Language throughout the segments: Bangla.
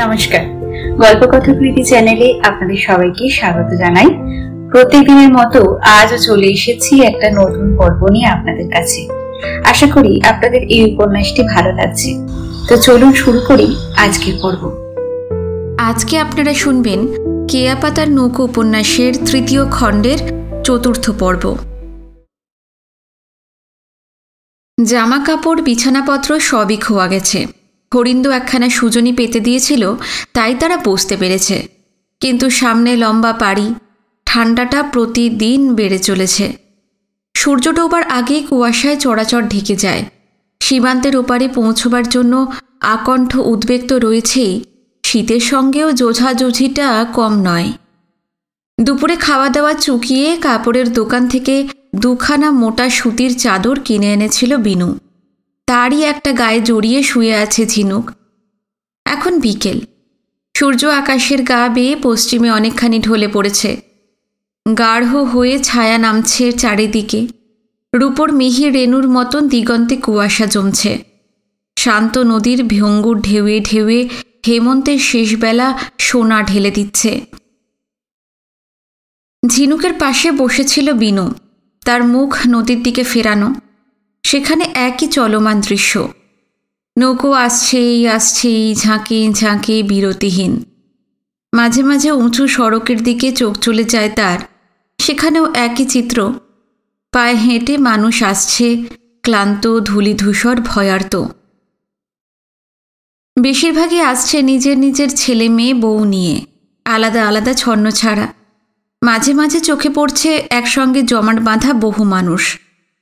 নমস্কার, গল্পকথাকৃতি চ্যানেলে আপনাদের সবাইকে স্বাগত জানাই। প্রত্যেকদিনের মতো আজও চলে এসেছি একটা নতুন পর্ব নিয়ে আপনাদের কাছে। আশা করি আপনাদের এই উপন্যাসটি ভালো লাগছে। তো চলুন শুরু করি আজকের পর্ব। আজকে আপনারা শুনবেন কেয়া পাতার নৌকো উপন্যাসের তৃতীয় খণ্ডের চতুর্থ পর্ব। জামা কাপড় বিছানাপত্র সবই খোয়া গেছে। হরিন্দু একখানা সুজনি পেতে দিয়েছিল, তাই তারা বসতে পেরেছে। কিন্তু সামনে লম্বা পাড়ি, ঠান্ডাটা প্রতিদিন বেড়ে চলেছে। সূর্য ডোবার আগেই কুয়াশায় চড়াচড় ঢেকে যায়। সীমান্তের ওপারে পৌঁছবার জন্য আকণ্ঠ উদ্বেগ তো রয়েছেই, শীতের সঙ্গেও জোঝাজুঝিটা কম নয়। দুপুরে খাওয়া দাওয়া চুকিয়ে কাপড়ের দোকান থেকে দুখানা মোটা সুতির চাদর কিনে এনেছিল বিনু। তারই একটা গায়ে জড়িয়ে শুয়ে আছে ঝিনুক। এখন বিকেল, সূর্য আকাশের গা বেয়ে পশ্চিমে অনেকখানি ঢলে পড়েছে। গাঢ় হয়ে ছায়া নামছে চারিদিকে। রূপোর মিহি রেণুর মতন দিগন্তে কুয়াশা জমছে। শান্ত নদীর ভঙ্গুর ঢেউয়ে ঢেউয়ে হেমন্তের শেষবেলা সোনা ঢেলে দিচ্ছে। ঝিনুকের পাশে বসেছিল বিনু, তার মুখ নদীর দিকে ফেরানো। সেখানে একই চলমান দৃশ্য। নৌকো আসছেই আসছেই, ঝাঁকে ঝাঁকে বিরতিহীন। মাঝে মাঝে উঁচু সড়কের দিকে চোখ চলে যায় তার, সেখানেও একই চিত্র। পায়ে হেঁটে মানুষ আসছে, ক্লান্ত, ধূলিধূসর, ভয়ার্ত। বেশিরভাগই আসছে নিজের নিজের ছেলে মেয়ে বউ নিয়ে, আলাদা আলাদা ছন্ন ছাড়া। মাঝে মাঝে চোখে পড়ছে একসঙ্গে জমাট বাঁধা বহু মানুষ।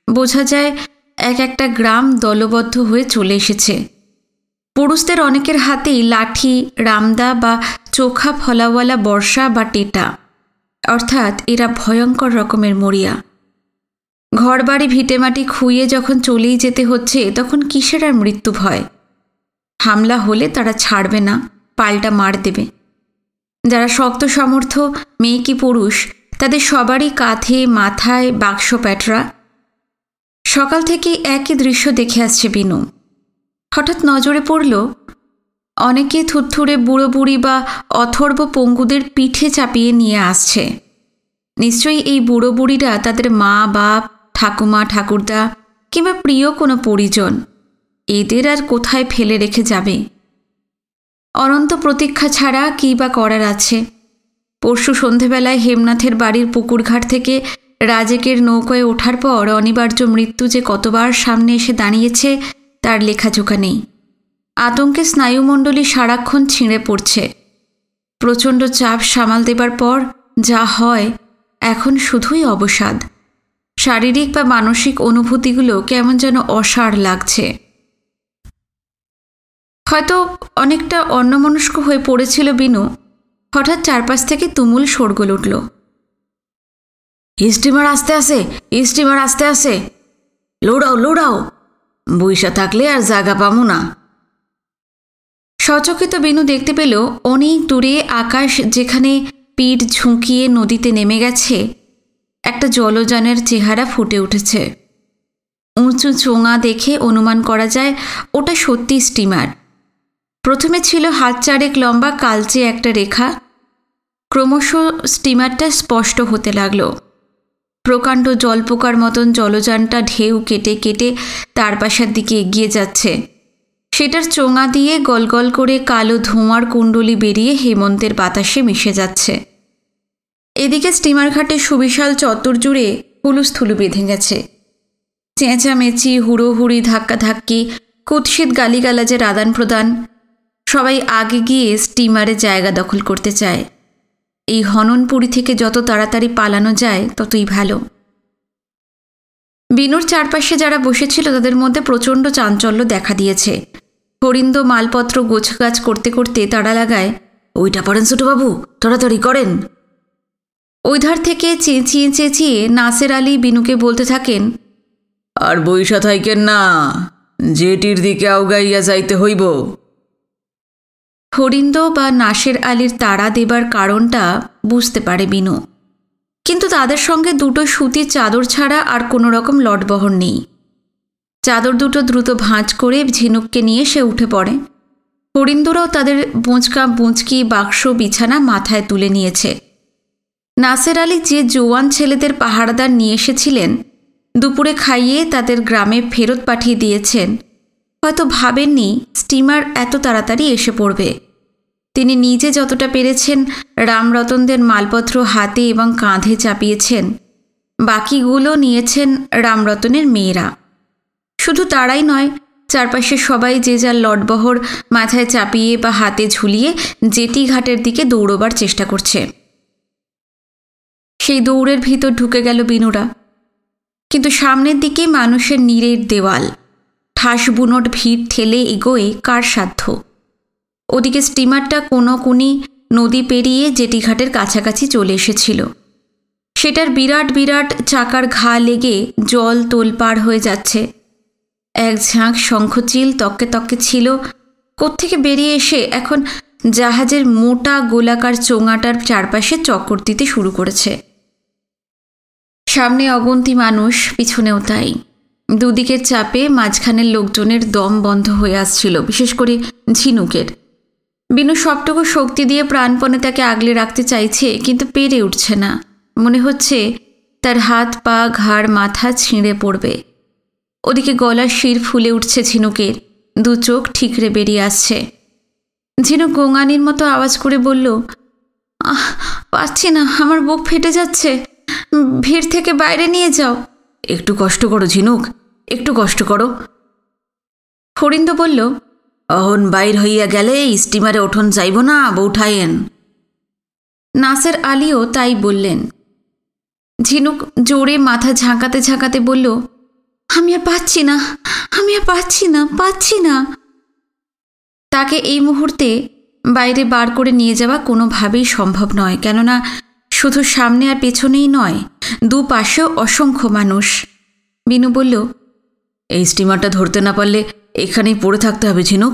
বোঝা যায় এক একটা গ্রাম দলবদ্ধ হয়ে চলে এসেছে। পুরুষদের অনেকের হাতেই লাঠি, রামদা বা চোখা ফলাওয়ালা বর্ষা বা টেটা, অর্থাৎ এরা ভয়ঙ্কর রকমের মরিয়া। ঘরবাড়ি ভিটেমাটি খুইয়ে যখন চলেই যেতে হচ্ছে, তখন কিসের আর মৃত্যু ভয়? হামলা হলে তারা ছাড়বে না, পাল্টা মার দেবে। যারা শক্ত সামর্থ্য, মেয়ে কি পুরুষ, তাদের সবারই কাঁধে মাথায় বাক্স প্যাটরা। সকাল থেকেই একই দৃশ্য দেখে আসছে বিনু। হঠাৎ নজরে পড়ল অনেকে থুরথুরে বুড়ো বুড়ি বা অথর্ব পঙ্গুদের পিঠে চাপিয়ে নিয়ে আসছে। নিশ্চয়ই এই বুড়ো বুড়িরা তাদের মা বাপ, ঠাকুমা ঠাকুরদা কিংবা প্রিয় কোনো পরিজন। এদের আর কোথায় ফেলে রেখে যাবে? অনন্ত প্রতীক্ষা ছাড়া কী বা করার আছে? পরশু সন্ধেবেলায় হেমনাথের বাড়ির পুকুরঘাট থেকে রাজেকের নৌকায় ওঠার পর অনিবার্য মৃত্যু যে কতবার সামনে এসে দাঁড়িয়েছে তার লেখাজোখা নেই। আতঙ্কে স্নায়ুমণ্ডলী সারাক্ষণ ছিঁড়ে পড়ছে। প্রচণ্ড চাপ সামাল দেবার পর যা হয়, এখন শুধুই অবসাদ। শারীরিক বা মানসিক অনুভূতিগুলো কেমন যেন অসাড় লাগছে। হয়তো অনেকটা অন্যমনস্ক হয়ে পড়েছিল বিনু। হঠাৎ চারপাশ থেকে তুমুল শোরগোল উঠল। স্টিমার আসতে আসে, স্টিমার আসতে আসে, লৌড়াও লৌড়াও, বইসা থাকলে আর জায়গা পামু না। সচকিত বিনু দেখতে পেল অনেক দূরে আকাশ যেখানে পিঠ ঝুঁকিয়ে নদীতে নেমে গেছে, একটা জলযানের চেহারা ফুটে উঠেছে। উঁচু চোঙা দেখে অনুমান করা যায় ওটা সত্যি স্টিমার। প্রথমে ছিল হাত চারেক লম্বা কালচে একটা রেখা। ক্রমশ স্টিমারটা স্পষ্ট হতে লাগল। প্রকাণ্ড জলপোকার মতন জলযানটা ঢেউ কেটে কেটে তার পাশের দিকে এগিয়ে যাচ্ছে। সেটার চোঙা দিয়ে গলগল করে কালো ধোঁয়ার কুণ্ডলি বেরিয়ে হেমন্তের বাতাসে মিশে যাচ্ছে। এদিকে স্টিমার ঘাটে সুবিশাল চত্বর জুড়ে হুলুস্থুলু বেঁধে গেছে। চেঁচামেচি, হুড়োহুড়ি, ধাক্কাধাক্কি, কুৎসিত গালিগালাজের আদান প্রদান। সবাই আগে গিয়ে স্টিমারে জায়গা দখল করতে চায়। এই হননপুরি থেকে যত তাড়াতাড়ি পালানো যায় ততই ভালো। বিনুর চারপাশে যারা বসেছিল তাদের মধ্যে প্রচণ্ড চাঞ্চল্য দেখা দিয়েছে। হরিন্দ মালপত্র গোছগাছ করতে করতে তাড়া লাগায়, ওইটা পড়েন ছোটবাবু, তাড়াতাড়ি করেন। ওই ধার থেকে চেঁচিয়ে চেঁচিয়ে নাসের আলী বিনুকে বলতে থাকেন, আর বইসা থাইকেন না, জেটির দিকে আউগাইয়া যাইতে হইব। হরিন্দ বা নাসের আলীর তাড়া দেবার কারণটা বুঝতে পারে বিনু, কিন্তু তাদের সঙ্গে দুটো সুতির চাদর ছাড়া আর কোনো রকম লটবহর নেই। চাদর দুটো দ্রুত ভাঁজ করে ঝিনুককে নিয়ে সে উঠে পড়ে। হরিন্দুরাও তাদের বোঁচকা বুঁচকি বাক্স বিছানা মাথায় তুলে নিয়েছে। নাসের আলী যে জোয়ান ছেলেদের পাহারাদার নিয়ে এসেছিলেন, দুপুরে খাইয়ে তাদের গ্রামে ফেরত পাঠিয়ে দিয়েছেন, হয়তো ভাবেননি স্টিমার এত তাড়াতাড়ি এসে পড়বে। তিনি নিজে যতটা পেরেছেন রামরতনদের মালপত্র হাতে এবং কাঁধে চাপিয়েছেন, বাকিগুলো নিয়েছেন রামরতনের মেয়েরা। শুধু তারাই নয়, চারপাশে সবাই যে যার লটবহর মাথায় চাপিয়ে বা হাতে ঝুলিয়ে জেটি ঘাটের দিকে দৌড়বার চেষ্টা করছে। সেই দৌড়ের ভিতর ঢুকে গেল বিনুরা। কিন্তু সামনের দিকে মানুষের নীরের দেওয়াল, ঠাস বুনোট ভিড় ঠেলে এগোয় কার সাধ্য। ওদিকে স্টিমারটা কোনোকুনি নদী পেরিয়ে জেটিঘাটের কাছাকাছি চলে এসেছিল। সেটার বিরাট বিরাট চাকার ঘা লেগে জল তোলপাড় হয়ে যাচ্ছে। এক ঝাঁক শঙ্খচিল তককে তককে ছিল, কোত্থেকে বেরিয়ে এসে এখন জাহাজের মোটা গোলাকার চোঙাটার চারপাশে চক্কর দিতে শুরু করেছে। সামনে অগুন্তি মানুষ, পিছনেও তাই। দুদিকের চাপে মাঝখানের লোকজনের দম বন্ধ হয়ে আসছিল, বিশেষ করে ঝিনুকের। বিনু সবটুকু শক্তি দিয়ে প্রাণপণে তাকে আগলে রাখতে চাইছে, কিন্তু পেরে উঠছে না। মনে হচ্ছে তার হাত পা ঘাড় মাথা ছিঁড়ে পড়বে। ওদিকে গলার শির ফুলে উঠছে ঝিনুকের, দু চোখ ঠিকরে বেরিয়ে আসছে। ঝিনুক গোঙানির মতো আওয়াজ করে বলল, পারছি না, আমার বুক ফেটে যাচ্ছে, ভিড় থেকে বাইরে নিয়ে যাও। একটু কষ্ট করো ঝিনুক, একটু কষ্ট করো। হরিন্দ বলল, অহন বাইর হইয়া গেলে স্টিমারে ওঠন যাইব না, বউঠায়েন। নাসের আলীও তাই বললেন। ঝিনুক জোরে মাথা ঝাঁকাতে ঝাঁকাতে বলল, আমি আর পাচ্ছি না, আমি আর পাচ্ছি না। তাকে এই মুহূর্তে বাইরে বার করে নিয়ে যাওয়া কোনোভাবেই সম্ভব নয়, কেননা শুধু সামনে আর পেছনেই নয়, দুপাশেও অসংখ্য মানুষ। বিনু বলল, এই স্টিমারটা ধরতে না পারলে এখানেই পড়ে থাকতে হবে ঝিনুক,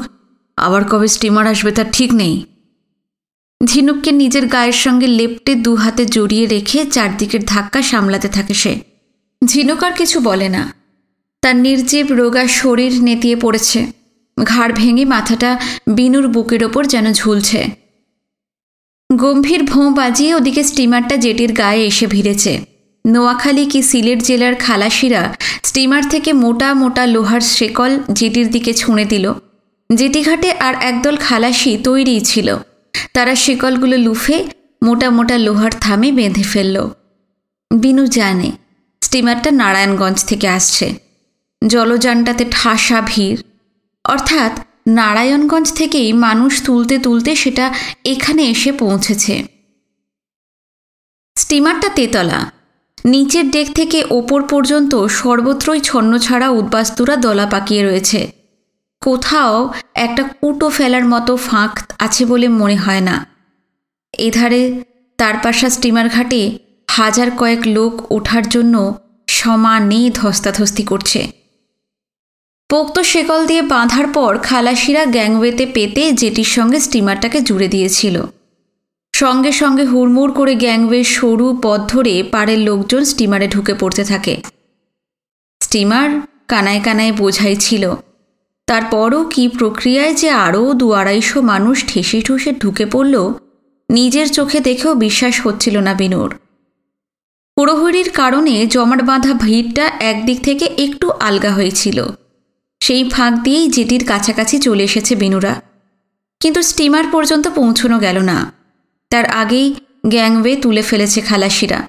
আবার কবে স্টিমার আসবে তার ঠিক নেই। ঝিনুককে নিজের গায়ের সঙ্গে লেপ্টে দু হাতে জড়িয়ে রেখে চারদিকের ধাক্কা সামলাতে থাকে সে। ঝিনুক আর কিছু বলে না। তার নির্জীব রোগা শরীর নেতিয়ে পড়েছে, ঘাড় ভেঙে মাথাটা বিনুর বুকের ওপর যেন ঝুলছে। গম্ভীর ভোঁ বাজিয়ে ওদিকে স্টিমারটা জেটির গায়ে এসে ভিড়েছে। নোয়াখালী কি সিলেট জেলার খালাসিরা স্টিমার থেকে মোটা মোটা লোহার শেকল জেটির দিকে ছুঁড়ে দিল। জেটিঘাটে আর একদল খালাসি তৈরিই ছিল। তারা শেকলগুলো লুফে মোটা মোটা লোহার থামে বেঁধে ফেলল। বিনু জানে স্টিমারটা নারায়ণগঞ্জ থেকে আসছে। জলযানটাতে ঠাসা ভিড়, অর্থাৎ নারায়ণগঞ্জ থেকেই মানুষ তুলতে তুলতে সেটা এখানে এসে পৌঁছেছে। স্টিমারটা তেতলা, নিচের ডেক থেকে ওপর পর্যন্ত সর্বত্রই ছন্নছাড়া উদ্বাস্তুরা দলা পাকিয়ে রয়েছে। কোথাও একটা কুটো ফেলার মতো ফাঁক আছে বলে মনে হয় না। এধারে তারপাশা স্টিমার ঘাটে হাজার কয়েক লোক ওঠার জন্য সমানে ধস্তাধস্তি করছে। পোক্ত শেকল দিয়ে বাঁধার পর খালাসিরা গ্যাংওয়েতে পেতে জেটির সঙ্গে স্টিমারটাকে জুড়ে দিয়েছিল। সঙ্গে সঙ্গে হুড়মুড় করে গ্যাংওয়ের সরু পথ ধরে পাড়ের লোকজন স্টিমারে ঢুকে পড়তে থাকে। স্টিমার কানায় কানায় বোঝাই ছিল, তারপরও কি প্রক্রিয়ায় যে আরও 200-250 মানুষ ঠেসে ঠুসে ঢুকে পড়ল, নিজের চোখে দেখেও বিশ্বাস হচ্ছিল না বিনুর। হুড়োহুড়ির কারণে জমাট বাঁধা ভিড়টা একদিক থেকে একটু আলগা হয়েছিল। সেই ফাঁক দিয়েই জেটির কাছাকাছি চলে এসেছে বিনুরা, কিন্তু স্টিমার পর্যন্ত পৌঁছানো গেল না। তার আগেই গ্যাংওয়ে তুলে ফেলেছে খালাসিরা।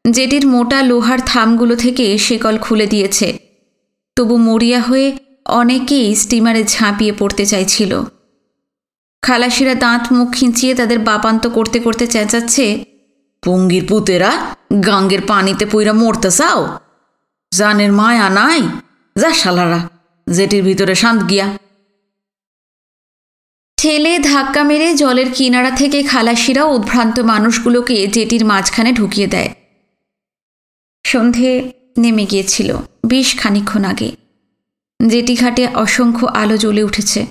জেটির মোটা লোহার থামগুলো থেকে শেকল খুলে দিয়েছে। তবু মরিয়া হয়ে অনেকেই স্টিমারে ঝাঁপিয়ে পড়তে চাইছিল। খালাসিরা দাঁত মুখ খিঁচিয়ে তাদের বাপান্ত করতে করতে চেঁচাচ্ছে, পঙ্গির পুতেরা গাঙ্গের পানিতে পইরা মরতে চাও? জানের মায়া নাই? যা শালারা, জেটির ভিতরে শান্ত গিয়া। ঠেলে ধাক্কা মেরে জলের কিনারা থেকে খালাসিরা উদ্ভ্রান্ত মানুষগুলোকে জেটির মাঝখানে ঢুকিয়ে দেয়। সন্ধে নেমে গিয়েছিল বেশ খানিকক্ষণ আগে। জেটি ঘাটে অসংখ্য আলো জ্বলে উঠেছে।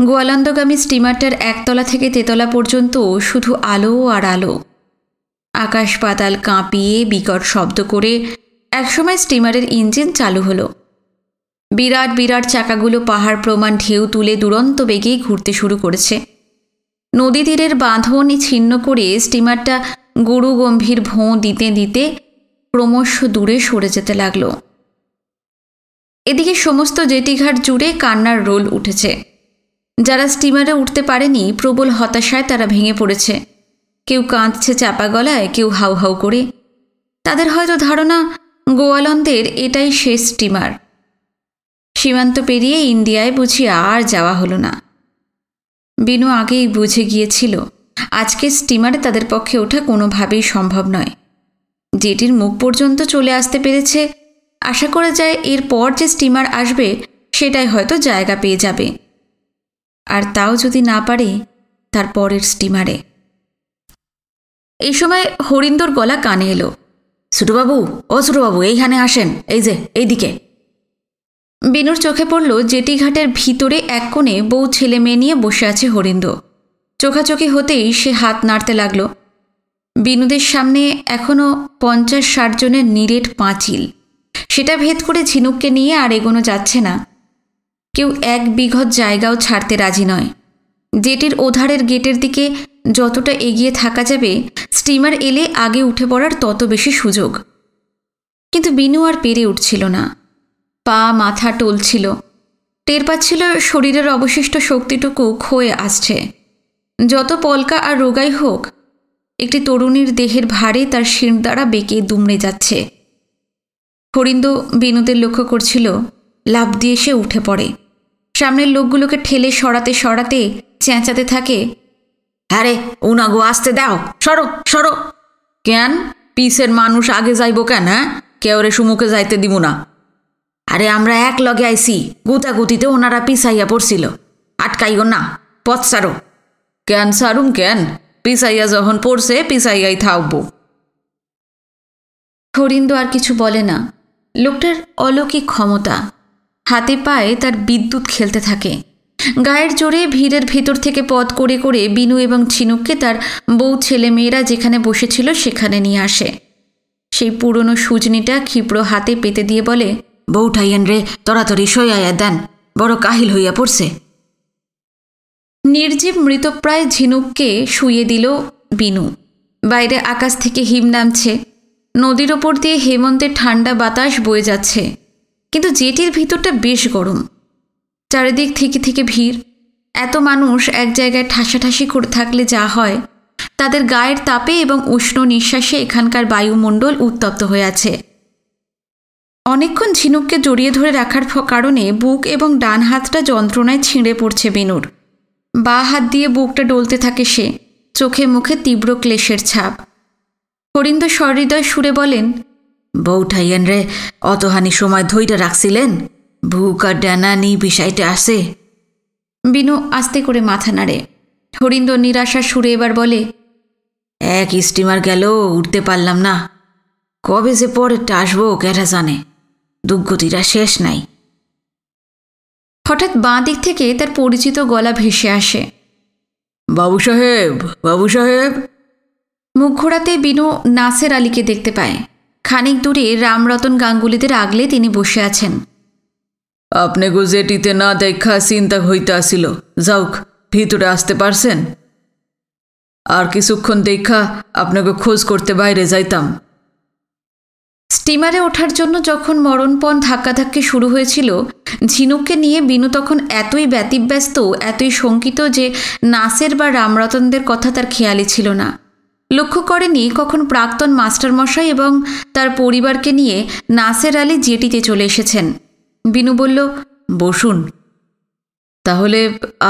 গোয়ালন্দগামী স্টিমারটার একতলা থেকে তেতলা পর্যন্ত শুধু আলো আর আলো। আকাশ পাতাল কাঁপিয়ে বিকট শব্দ করে একসময় স্টিমারের ইঞ্জিন চালু হলো। বিরাট বিরাট চাকাগুলো পাহাড় প্রমাণ ঢেউ তুলে দুরন্ত বেগেই ঘুরতে শুরু করেছে। নদী তীরের বাঁধন ছিন্ন করে স্টিমারটা গরু গম্ভীর ভোঁ দিতে দিতে ক্রমশ দূরে সরে যেতে লাগলো। এদিকে সমস্ত জেটিঘাট জুড়ে কান্নার রোল উঠেছে। যারা স্টিমারে উঠতে পারেনি প্রবল হতাশায় তারা ভেঙে পড়েছে। কেউ কাঁদছে চাপা গলায়, কেউ হাউ হাউ করে। তাদের হয়তো ধারণা গোয়ালন্দের এটাই শেষ স্টিমার। সীমান্ত পেরিয়ে ইন্ডিয়ায় বুঝি আর যাওয়া হলো না। বিনু আগেই বুঝে গিয়েছিল আজকে স্টিমারে তাদের পক্ষে ওঠা কোনোভাবেই সম্ভব নয়। জেটির মুখ পর্যন্ত চলে আসতে পেরেছে, আশা করা যায় এরপর যে স্টিমার আসবে সেটাই হয়তো জায়গা পেয়ে যাবে। আর তাও যদি না পারে, তার পরের স্টিমারে। এই সময় হরিন্দর গলা কানে এলো, ছোটবাবু, ও ছোটবাবু, এইখানে আসেন, এই যে এইদিকে। বিনুর চোখে পড়ল জেটিঘাটের ভিতরে এক কোণে বউ ছেলে মেয়ে নিয়ে বসে আছে হরিন্দ। চোখাচোখি হতেই সে হাত নাড়তে লাগল। বিনুদের সামনে এখনও 50-60 জনের নিরেট পাঁচিল। সেটা ভেদ করে ঝিনুককে নিয়ে আর এগোনো যাচ্ছে না। কেউ 1 বিঘত জায়গাও ছাড়তে রাজি নয়। জেটির ওধারের গেটের দিকে যতটা এগিয়ে থাকা যাবে, স্টিমার এলে আগে উঠে পড়ার তত বেশি সুযোগ। কিন্তু বিনু আর পেরে উঠছিল না। পা মাথা টলছিল। টের পাচ্ছিল শরীরের অবশিষ্ট শক্তিটুকু ক্ষয়ে আসছে। যত পলকা আর রোগাই হোক, একটি তরুণীর দেহের ভারে তার শির দ্বারা বেঁকে দুমড়ে যাচ্ছে। হরিন্দ বিনুদের লক্ষ্য করছিল, লাফ দিয়ে সে উঠে পড়ে। সামনের লোকগুলোকে ঠেলে সরাতে সরাতে চেঁচাতে থাকে, আরে উনাগো আসতে দাও, সরো সরো। কেন পিসের মানুষ আগে যাইব কেন? হ্যাঁ, কেউ রে সুমুখে যাইতে দিব না। আরে আমরা এক লগে আইসি, গুতাগুতিতে ওনারা পিছাইয়া পড়ছিল, আটকাইও না, পথ সারো। কেন সারুম কেন? পিছাইয়া যখন পড়ছে পিছাইয়াই থাকবো। হরিন্দ আর কিছু বলে না। লোকটার অলৌকিক ক্ষমতা। হাতে পায়ে তার বিদ্যুৎ খেলতে থাকে। গায়ের জোরে ভিড়ের ভিতর থেকে পথ করে করে বিনু এবং ঝিনুককে তার বউ ছেলে মেয়েরা যেখানে বসেছিল সেখানে নিয়ে আসে। সেই পুরনো সুজনিটা ক্ষিপ্র হাতে পেতে দিয়ে বলে, বউঠাইয়েন রে, তড়াতড়ি সইয়া দেন, বড় কাহিল হইয়া পড়ছে। নির্জীব মৃতপ্রায় ঝিনুককে শুইয়ে দিল বিনু। বাইরে আকাশ থেকে হিম নামছে। নদীর ওপর দিয়ে হেমন্তের ঠান্ডা বাতাস বয়ে যাচ্ছে। কিন্তু জেটির ভিতরটা বেশ গরম। চারিদিক থেকে থেকে ভিড়। এত মানুষ এক জায়গায় ঠাসাঠাসি করে থাকলে যা হয়, তাদের গায়ের তাপে এবং উষ্ণ নিঃশ্বাসে এখানকার বায়ুমণ্ডল উত্তপ্ত হয়ে আছে। অনেকক্ষণ ঝিনুককে জড়িয়ে ধরে রাখার কারণে বুক এবং ডান হাতটা যন্ত্রণায় ছিঁড়ে পড়ছে বিনুর। বাঁ হাত দিয়ে বুকটা ডলতে থাকে সে, চোখে মুখে তীব্র ক্লেশের ছাপ। হরিন্দ সহৃদয় সুরে বলেন, বউঠাইয়েন রে, অতহানি সময় ধইরা রাখছিলেন, বুক আর ডানানি বিষয়টা আসে। বিনু আস্তে করে মাথা নাড়ে। হরিন্দ নিরাশার সুরে এবার বলে, এক স্টিমার গেল, উঠতে পারলাম না। কবে যে পরেরটা আসবো কেটা জানে, দুর্গতিটা শেষ নাই। হঠাৎ বাঁ দিক থেকে তার পরিচিত গলা ভেসে আসে, বাবু সাহেব, বাবু সাহেব। মুখ ঘোরাতে বিনু নাসের আলীকে দেখতে পায়। খানিক দূরে রামরতন গাঙ্গুলিদের আগলে তিনি বসে আছেন। আপনি গো জেটিতে না দেখা চিন্তা হইতে আসিল, যাওক ভিতরে আসতে পারছেন? আর কিছুক্ষণ দেখা আপনাকে খোঁজ করতে বাইরে যাইতাম। স্টিমারে ওঠার জন্য যখন মরণপণ ধাক্কাধাক্কি শুরু হয়েছিল, ঝিনুককে নিয়ে বিনু তখন এতই ব্যতিব্যস্ত, এতই শঙ্কিত যে নাসের বা রামরতনদের কথা তার খেয়ালই ছিল না। লক্ষ্য করেনি কখন প্রাক্তন মাস্টারমশাই এবং তার পরিবারকে নিয়ে নাসের আলী জেটিতে চলে এসেছেন। বিনু বলল, বসুন। তাহলে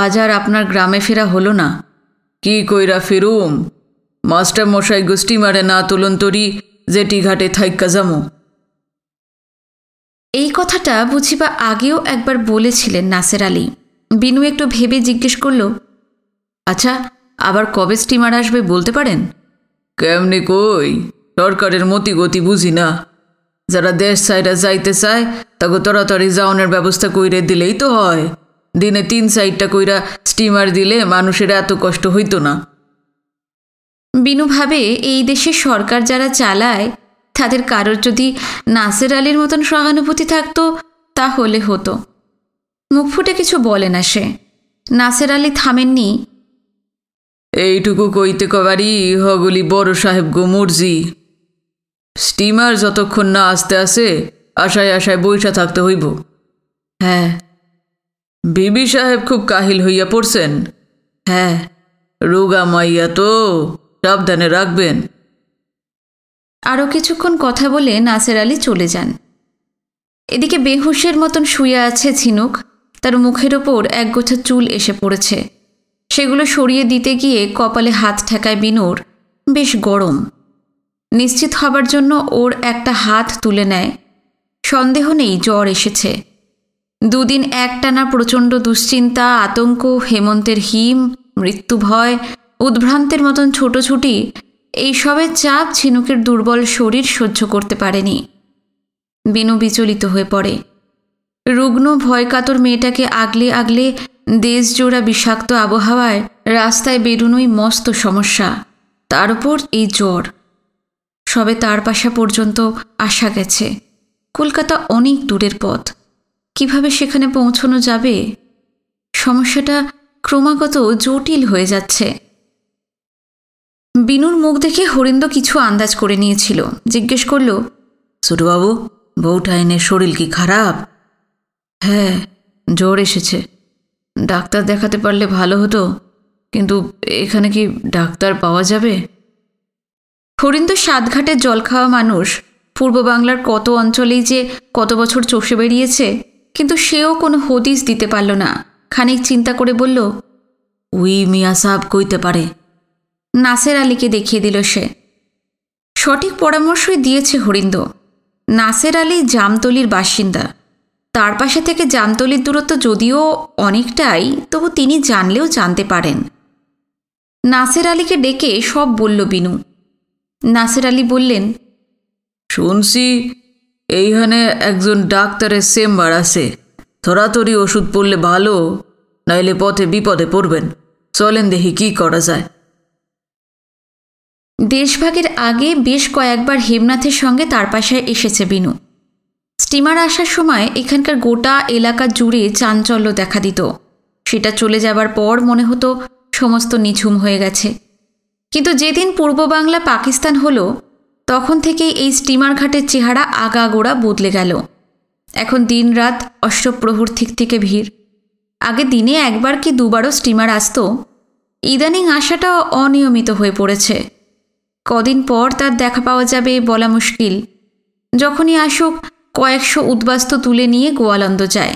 আজ আর আপনার গ্রামে ফেরা হলো না? কি কইরা ফিরুম, মাস্টারমশাই গো স্টিমারে না তুলন তরি জেটি ঘাটে থাইক্কা যামো। এই কথাটা বুঝিবা আগেও একবার বলেছিলেন নাসের আলী। বিনু একটু ভেবে জিজ্ঞেস করল, আচ্ছা আবার কবে স্টিমার আসবে বলতে পারেন? কেমনি কই, সরকারের মতি গতি বুঝি না। যারা দেশ সাইডা যাইতে চায় তাকে তাড়াতাড়ি যাওয়ানোর ব্যবস্থা কইরে দিলেই তো হয়। দিনে 3-4টা কইরা স্টিমার দিলে মানুষের এত কষ্ট হইতো না। বিনু ভাবে, এই দেশের সরকার যারা চালায় তাদের কারোর যদি নাসের আলীর মতন সহানুভূতি থাকতো তাহলে হতো। মুখ ফুটে কিছু বলে না সে। নাসের আলী থামেননি। এইটুকু কইতে কবারি হগুলি বড় সাহেব গো মর্জি। স্টিমার যতক্ষণ না আসতে আসে আশায় আশায় বইসা থাকতে হইব। হ্যাঁ, বিবি সাহেব খুব কাহিল হইয়া পড়ছেন। হ্যাঁ, রোগা মাইয়া তো, সাবধানে রাখবেন। আরও কিছুক্ষণ কথা বলে নাসের আলী চলে যান। এদিকে বেহুশের মতন শুয়ে আছে ঝিনুক। তার মুখের ওপর একগোছা চুল এসে পড়েছে। সেগুলো সরিয়ে দিতে গিয়ে কপালে হাত ঠেকায় বিনুর। বেশ গরম। নিশ্চিত হবার জন্য ওর একটা হাত তুলে নেয়। সন্দেহ নেই জ্বর এসেছে। দুদিন একটানা প্রচণ্ড দুশ্চিন্তা, আতঙ্ক, হেমন্তের হিম, মৃত্যু ভয়, উদ্ভ্রান্তের মতন ছোটোছুটি, এইসবের চাপ ঝিনুকের দুর্বল শরীর সহ্য করতে পারেনি। বিনু বিচলিত হয়ে পড়ে। রুগ্ন ভয়কাতর মেয়েটাকে আগলে আগলে দেশজোড়া বিষাক্ত আবহাওয়ায় রাস্তায় বেরোনোই মস্ত সমস্যা। তার উপর এই জ্বর। সবে তার পাশা পর্যন্ত আসা গেছে। কলকাতা অনেক দূরের পথ। কিভাবে সেখানে পৌঁছানো যাবে? সমস্যাটা ক্রমাগত জটিল হয়ে যাচ্ছে। বিনুর মুখ দেখে হরিন্দ কিছু আন্দাজ করে নিয়েছিল। জিজ্ঞেস করল, ছোটবাবু, বউঠাইনের শরীর কি খারাপ? হ্যাঁ, জ্বর এসেছে। ডাক্তার দেখাতে পারলে ভালো হতো, কিন্তু এখানে কি ডাক্তার পাওয়া যাবে? হরিন্দ সাতঘাটের জল খাওয়া মানুষ। পূর্ব বাংলার কত অঞ্চলেই যে কত বছর চষে বেরিয়েছে, কিন্তু সেও কোনো হদিস দিতে পারল না। খানিক চিন্তা করে বলল, উই মিয়া সাহেব কইতে পারে। নাসের আলীকে দেখিয়ে দিল সে। সঠিক পরামর্শই দিয়েছে হরিন্দ। নাসের আলী জামতলির বাসিন্দা। তার পাশে থেকে জামতলির দূরত্ব যদিও অনেকটাই, তবু তিনি জানলেও জানতে পারেন। নাসের আলীকে ডেকে সব বলল বিনু। নাসের আলী বললেন, শুনছি এইখানে একজন ডাক্তারের চেম্বার আছে। থরাথরি ওষুধ পড়লে ভালো, নাইলে পথে বিপদে পড়বেন। চলেন দেখি কি করা যায়। দেশভাগের আগে বেশ কয়েকবার হেমনাথের সঙ্গে তার পাশায় এসেছে বিনু। স্টিমার আসার সময় এখানকার গোটা এলাকা জুড়ে চাঞ্চল্য দেখা দিত। সেটা চলে যাবার পর মনে হতো সমস্ত নিঝুম হয়ে গেছে। কিন্তু যেদিন পূর্ব বাংলা পাকিস্তান হলো, তখন থেকেই এই স্টিমার ঘাটের চেহারা আগাগোড়া বদলে গেল। এখন দিন রাত অষ্টপ্রহর থেকে ভিড়। আগে দিনে একবার কি দুবারও স্টিমার আসত। ইদানিং আসাটা অনিয়মিত হয়ে পড়েছে। কদিন পর তার দেখা পাওয়া যাবে বলা মুশকিল। যখনই আসুক কয়েকশো উদ্বাস্তু তুলে নিয়ে গোয়ালন্দ যায়।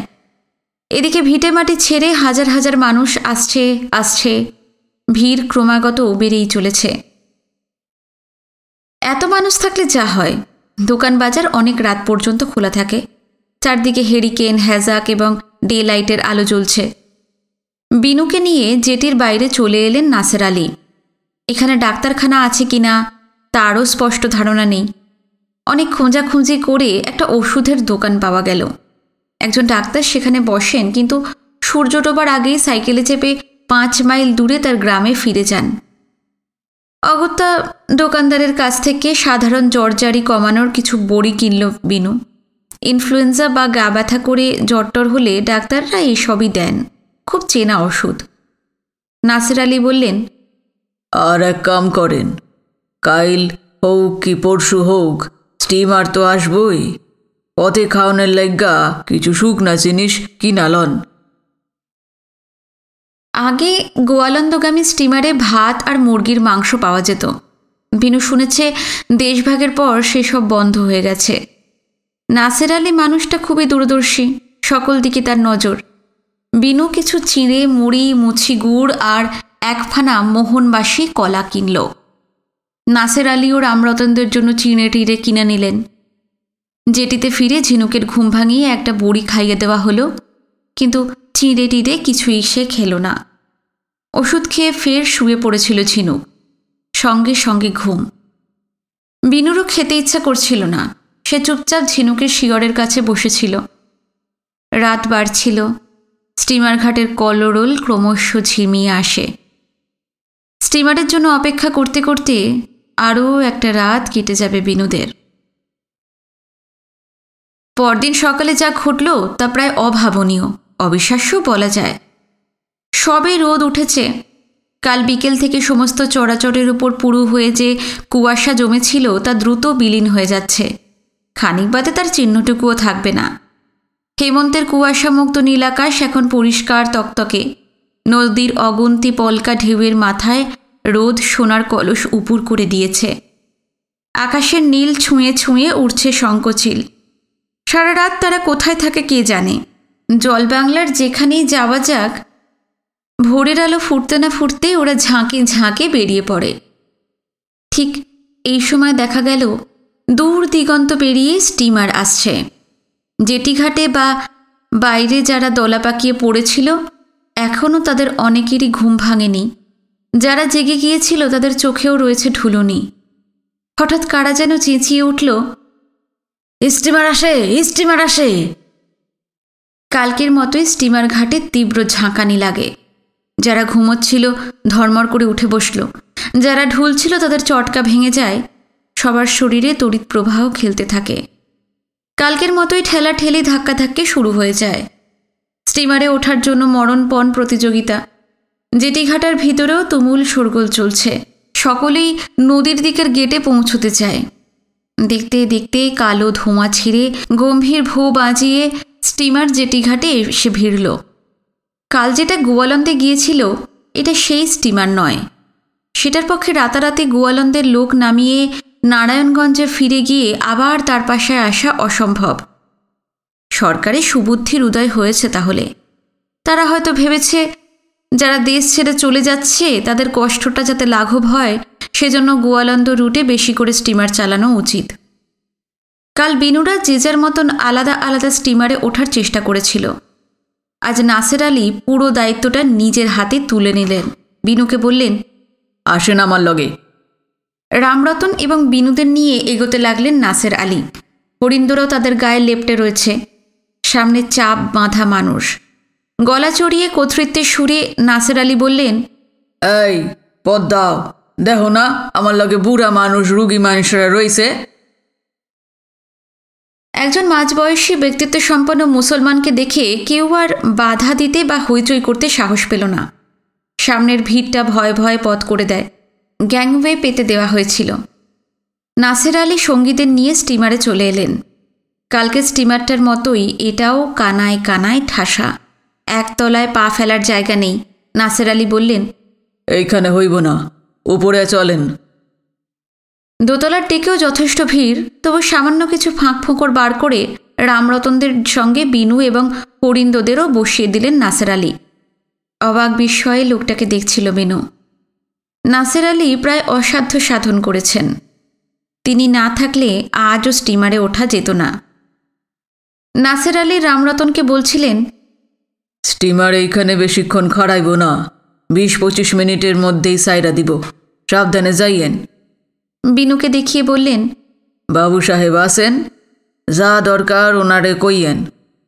এদিকে ভিটে মাটি ছেড়ে হাজার হাজার মানুষ আসছে। ভিড় ক্রমাগত বেড়েই চলেছে। এত মানুষ থাকলে যা হয়, দোকান বাজার অনেক রাত পর্যন্ত খোলা থাকে। চারদিকে হেরিকেন, হ্যাজাক এবং ডে লাইটের আলো জ্বলছে। বিনুকে নিয়ে জেটির বাইরে চলে এলেন নাসের আলী। এখানে ডাক্তারখানা আছে কিনা তারও স্পষ্ট ধারণা নেই। অনেক খোঁজাখুঁজি করে একটা ওষুধের দোকান পাওয়া গেল। একজন ডাক্তার সেখানে বসেন, কিন্তু সূর্য ডোবার আগেই সাইকেলে চেপে 5 মাইল দূরে তার গ্রামে ফিরে যান। অগত্যা দোকানদারের কাছ থেকে সাধারণ জ্বরজারি কমানোর কিছু বড়ি কিনল বিনু। ইনফ্লুয়েঞ্জা বা গা ব্যথা করে জ্বরটর হলে ডাক্তাররা এসবই দেন। খুব চেনা ওষুধ। নাসের আলী বললেন, আর এক কাম করেন, কাইল হোক কি পরশু হোক, স্টিমার তো আসবই। পথে খাওয়ানোর লাইগা কিছু শুকনা জিনিস কিনা লন। আগে গোয়ালন্দগামী স্টিমারে ভাত আর মুরগির মাংস পাওয়া যেত। বিনু শুনেছে দেশভাগের পর সেসব বন্ধ হয়ে গেছে। নাসের আলী মানুষটা খুবই দূরদর্শী, সকল দিকে তার নজর। বিনু কিছু চিঁড়ে, মুড়ি, মুছি গুড় আর একফানা মোহনবাসী কলা কিনল। নাসের আলী ও রামরতনদের জন্য চিঁড়ে টিড়ে কিনে নিলেন। জেটিতে ফিরে ঝিনুকের ঘুম ভাঙিয়ে একটা বড়ি খাইয়ে দেওয়া হলো, কিন্তু চিঁড়ে টিড়ে কিছুই সে খেল না। ওষুধ খেয়ে ফের শুয়ে পড়েছিল ঝিনুক। সঙ্গে সঙ্গে ঘুম। বিনুরও খেতে ইচ্ছা করছিল না। সে চুপচাপ ঝিনুকের শিয়রের কাছে বসেছিল। রাত বাড়ছিল। স্টিমার ঘাটের কলরোল ক্রমশ ঝিমিয়ে আসে। স্টিমারের জন্য অপেক্ষা করতে করতে আরও একটা রাত কেটে যাবে বিনুদের। পরদিন সকালে যা ঘটল তা প্রায় অভাবনীয়, অবিশ্বাস্য বলা যায়। সবে রোদ উঠেছে। কাল বিকেল থেকে সমস্ত চরাচরের উপর পুরু হয়ে যে কুয়াশা জমেছিল তা দ্রুত বিলীন হয়ে যাচ্ছে। খানিক বাদে তার চিহ্নটুকুও থাকবে না। হেমন্তের কুয়াশামুক্ত নীল আকাশ এখন পরিষ্কার তকতকে। নদীর অগুন্তি পলকা ঢেউয়ের মাথায় রোদ সোনার কলস উপুর করে দিয়েছে। আকাশের নীল ছুঁয়ে ছুঁয়ে উঠছে শঙ্খচিল। সারা রাত তারা কোথায় থাকে কে জানে। জলবাংলার যেখানেই যাওয়া যাক, ভোরের আলো ফুটতে না ফুটতে ওরা ঝাঁকে ঝাঁকে বেরিয়ে পড়ে। ঠিক এই সময় দেখা গেল দূর দিগন্ত পেরিয়ে স্টিমার আসছে। জেটিঘাটে বা বাইরে যারা দলা পাকিয়ে পড়েছিল এখনও তাদের অনেকেরই ঘুম ভাঙেনি। যারা জেগে গিয়েছিল তাদের চোখেও রয়েছে ঢুলুনি। হঠাৎ কারা যেন চেঁচিয়ে উঠল, স্টিমার আসে, স্টিমার আসে। কালকের মতোই স্টিমার ঘাটে তীব্র ঝাঁকানি লাগে। যারা ঘুমোচ্ছিল ধর্মর করে উঠে বসল। যারা ঢুলছিল তাদের চটকা ভেঙে যায়। সবার শরীরে তড়িৎ প্রবাহ খেলতে থাকে। কালকের মতোই ঠেলাঠেলি ধাক্কাধাক্কি শুরু হয়ে যায়। স্টিমারে ওঠার জন্য মরণপণ প্রতিযোগিতা। জেটিঘাটার ভিতরেও তুমুল শোরগোল চলছে। সকলেই নদীর দিকের গেটে পৌঁছতে চায়। দেখতে দেখতে কালো ধোঁয়া ছিঁড়ে গম্ভীর ভো বাজিয়ে স্টিমার জেটিঘাটে এসে ভিড়ল। কাল যেটা গোয়ালন্দে গিয়েছিল এটা সেই স্টিমার নয়। সেটার পক্ষে রাতারাতি গোয়ালন্দের লোক নামিয়ে নারায়ণগঞ্জে ফিরে গিয়ে আবার তার পাশে আসা অসম্ভব। সরকারের সুবুদ্ধির উদয় হয়েছে তাহলে। তারা হয়তো ভেবেছে যারা দেশ ছেড়ে চলে যাচ্ছে তাদের কষ্টটা যাতে লাঘব হয় সেজন্য গোয়ালন্দ রুটে বেশি করে স্টিমার চালানো উচিত। কাল বিনুরা যে যার মতন আলাদা আলাদা স্টিমারে ওঠার চেষ্টা করেছিল। আজ নাসের আলী পুরো দায়িত্বটা নিজের হাতে তুলে নিলেন। বিনুকে বললেন, আসেন আমার লগে। রামরতন এবং বিনুদের নিয়ে এগোতে লাগলেন নাসের আলী। হরিন্দরও তাদের গায়ে লেপ্টে রয়েছে। সামনে চাপ বাঁধা মানুষ। গলা চড়িয়ে কর্তৃত্বের সুরে নাসের আলী বললেন, এই পদ দাও, দেখো না আমার লগে বুড়া মানুষ রুগী মানুষরা রয়েছে। একজন মাঝবয়সী ব্যক্তিত্ব সম্পন্ন মুসলমানকে দেখে কেউ আর বাধা দিতে বা হইচই করতে সাহস পেল না। সামনের ভিড়টা ভয়ে ভয়ে পথ করে দেয়। গ্যাংওয়ে পেতে দেওয়া হয়েছিল। নাসের আলী সঙ্গীদের নিয়ে স্টিমারে চলে এলেন। কালকে স্টিমারটার মতোই এটাও কানায় কানায় ঠাসা। একতলায় পা ফেলার জায়গা নেই। নাসের আলী বললেন, এইখানে হইব না, উপরে চলেন। দোতলার দিকেও যথেষ্ট ভিড়। তবু সামান্য কিছু ফাঁক ফোঁকর বার করে রামরতনদের সঙ্গে বিনু এবং হরিন্দদেরও বসিয়ে দিলেন নাসের আলী। অবাক বিস্ময়ে লোকটাকে দেখছিল বিনু। নাসের আলী প্রায় অসাধ্য সাধন করেছেন। তিনি না থাকলে আজও স্টিমারে ওঠা যেত না। নাসের আলী রামরতনকে বলছিলেন, স্টিমার এইখানে বেশিক্ষণ খাড়াইব না, 20-25 মিনিটের মধ্যেই সাইরা দিব, সাবধানে যাইয়েন। বিনুকে দেখিয়ে বললেন, বাবু সাহেব আছেন, যা দরকার ওনারে কইয়েন।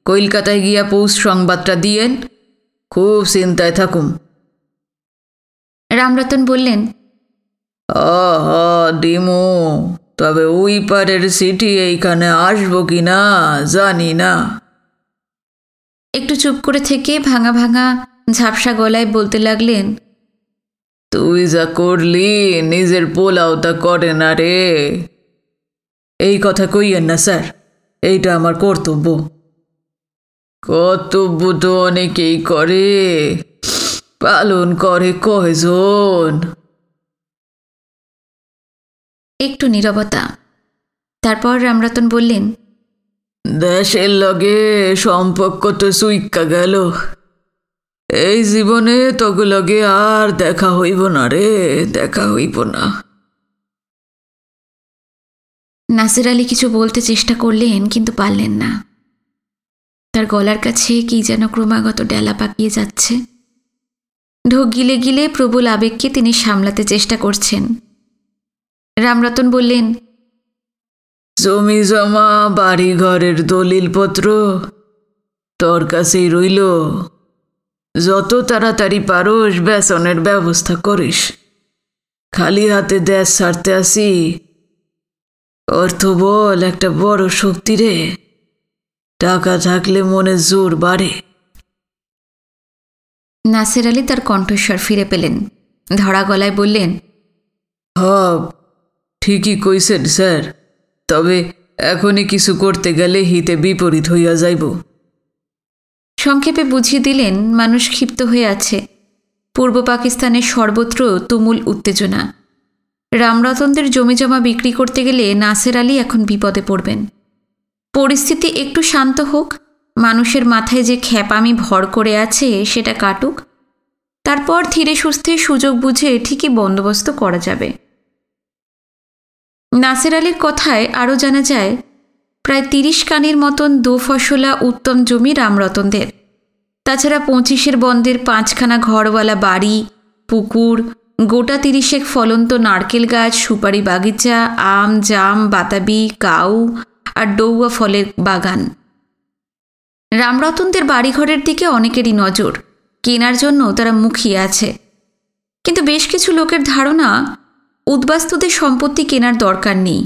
কলকাতায় গিয়া পৌষ সংবাদটা দিয়েন, খুব চিন্তায় থাকুম। রামরতন বললেন, দিমু, তবে ওই পারের সিটি এইখানে আসবো কি না জানি না। একটু চুপ করে থেকে ভাঙা ভাঙা ঝাপসা গলায় বলতে লাগলেন, তুই যা করলি নিজের পোলাও তা করে না রে। এই কথা কইয়েন না স্যার, এইটা আমার কর্তব্য। কর্তব্য তো অনেকেই করে, পালন করে কয়জন? একটু নীরবতা। তারপর রামরতন বললেন, দেশের লগে সম্পর্ক তো সুইক্কা গেল। এই জীবনে তোকে লগে আর দেখা হইব না রে, দেখা হইব না। নাসের আলী কিছু বলতে চেষ্টা করলেন কিন্তু পারলেন না। তার গলার কাছে কি যেন ক্রমাগত ডেলা পাকিয়ে যাচ্ছে। ঢোক গিলে গিলে প্রবল আবেগকে তিনি সামলাতে চেষ্টা করছেন। রামরতন বললেন, জমি জমা বাড়ি ঘরের দলিলপত্র তোর কাছেই রইল, যত তাড়াতাড়ি পারোস বেতনের ব্যবস্থা করিস। খালি হাতে দেশ ছাড়তে আসি, অর্থ বল একটা বড় শক্তি রে। টাকা থাকলে মনে জোর বাড়ে। নাসের আলী তার কণ্ঠস্বর ফিরে পেলেন, ধরা গলায় বললেন, ঠিকই কইছেন স্যার, তবে এখনই কিছু করতে গেলে হিতে বিপরীত হইয়া যাইব। সংক্ষেপে বুঝিয়ে দিলেন মানুষ ক্ষিপ্ত হয়ে আছে। পূর্ব পাকিস্তানের সর্বত্র তুমুল উত্তেজনা। রামরতনদের জমিজমা বিক্রি করতে গেলে নাসের আলী এখন বিপদে পড়বেন। পরিস্থিতি একটু শান্ত হোক, মানুষের মাথায় যে খ্যাপামি ভর করে আছে সেটা কাটুক, তারপর ধীরে সুস্থে সুযোগ বুঝে ঠিকই বন্দোবস্ত করা যাবে। নাসের আলীর কথায় আরও জানা যায়, প্রায় 30 কানির মতন দোফসলা উত্তম জমি রামরতনদের। তাছাড়া 25 বন্দের 5খানা ঘরওয়ালা বাড়ি, পুকুর, গোটা 30 ফলন্ত নারকেল গাছ, সুপারি বাগিচা, আম, জাম, বাতাবি, কাউ আর ডৌয়া ফলের বাগান। রামরতনদের বাড়িঘরের দিকে অনেকেরই নজর, কেনার জন্য তারা মুখিয়ে আছে। কিন্তু বেশ কিছু লোকের ধারণা উদ্বাস্তুদের সম্পত্তি কেনার দরকার নেই,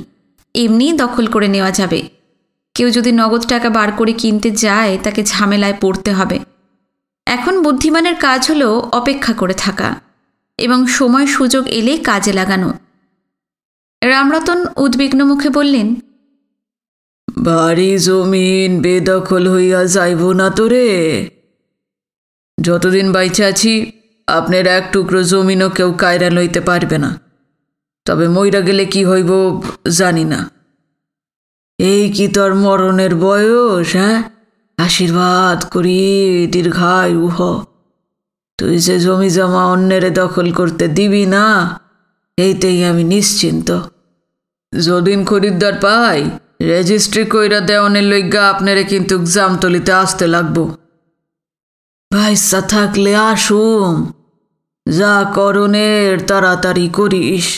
এমনি দখল করে নেওয়া যাবে। কেউ যদি নগদ টাকা বার করে কিনতে যায় তাকে ঝামেলায় পড়তে হবে। এখন বুদ্ধিমানের কাজ হলো অপেক্ষা করে থাকা এবং সময় সুযোগ এলে কাজে লাগানো। রামরতন উদ্বিগ্ন মুখে বললেন, বাড়ি জমিন বেদখল হইয়া যাইব না তো রে। যতদিন বাইচে আছি আপনার এক টুকরো জমিনও কেউ কায়রা লইতে পারবে না। তবে মইরা গেলে কি হইব জানি না। এই কি তোর মরণের বয়স? হ্যাঁ, আশীর্বাদ করি দীর্ঘায়ু হ। তুই যে জমি জমা অন্যের দখল করতে দিবি না, এইতেই আমি নিশ্চিন্ত। যদিন খরিদ্দার পাই রেজিস্ট্রি কইরা দেওয়ানের লইগা আপনারে কিন্তু জামতলিতে আসতে লাগবো। ভাইসা থাকলে আসুম, যা করণের তাড়াতাড়ি করিস।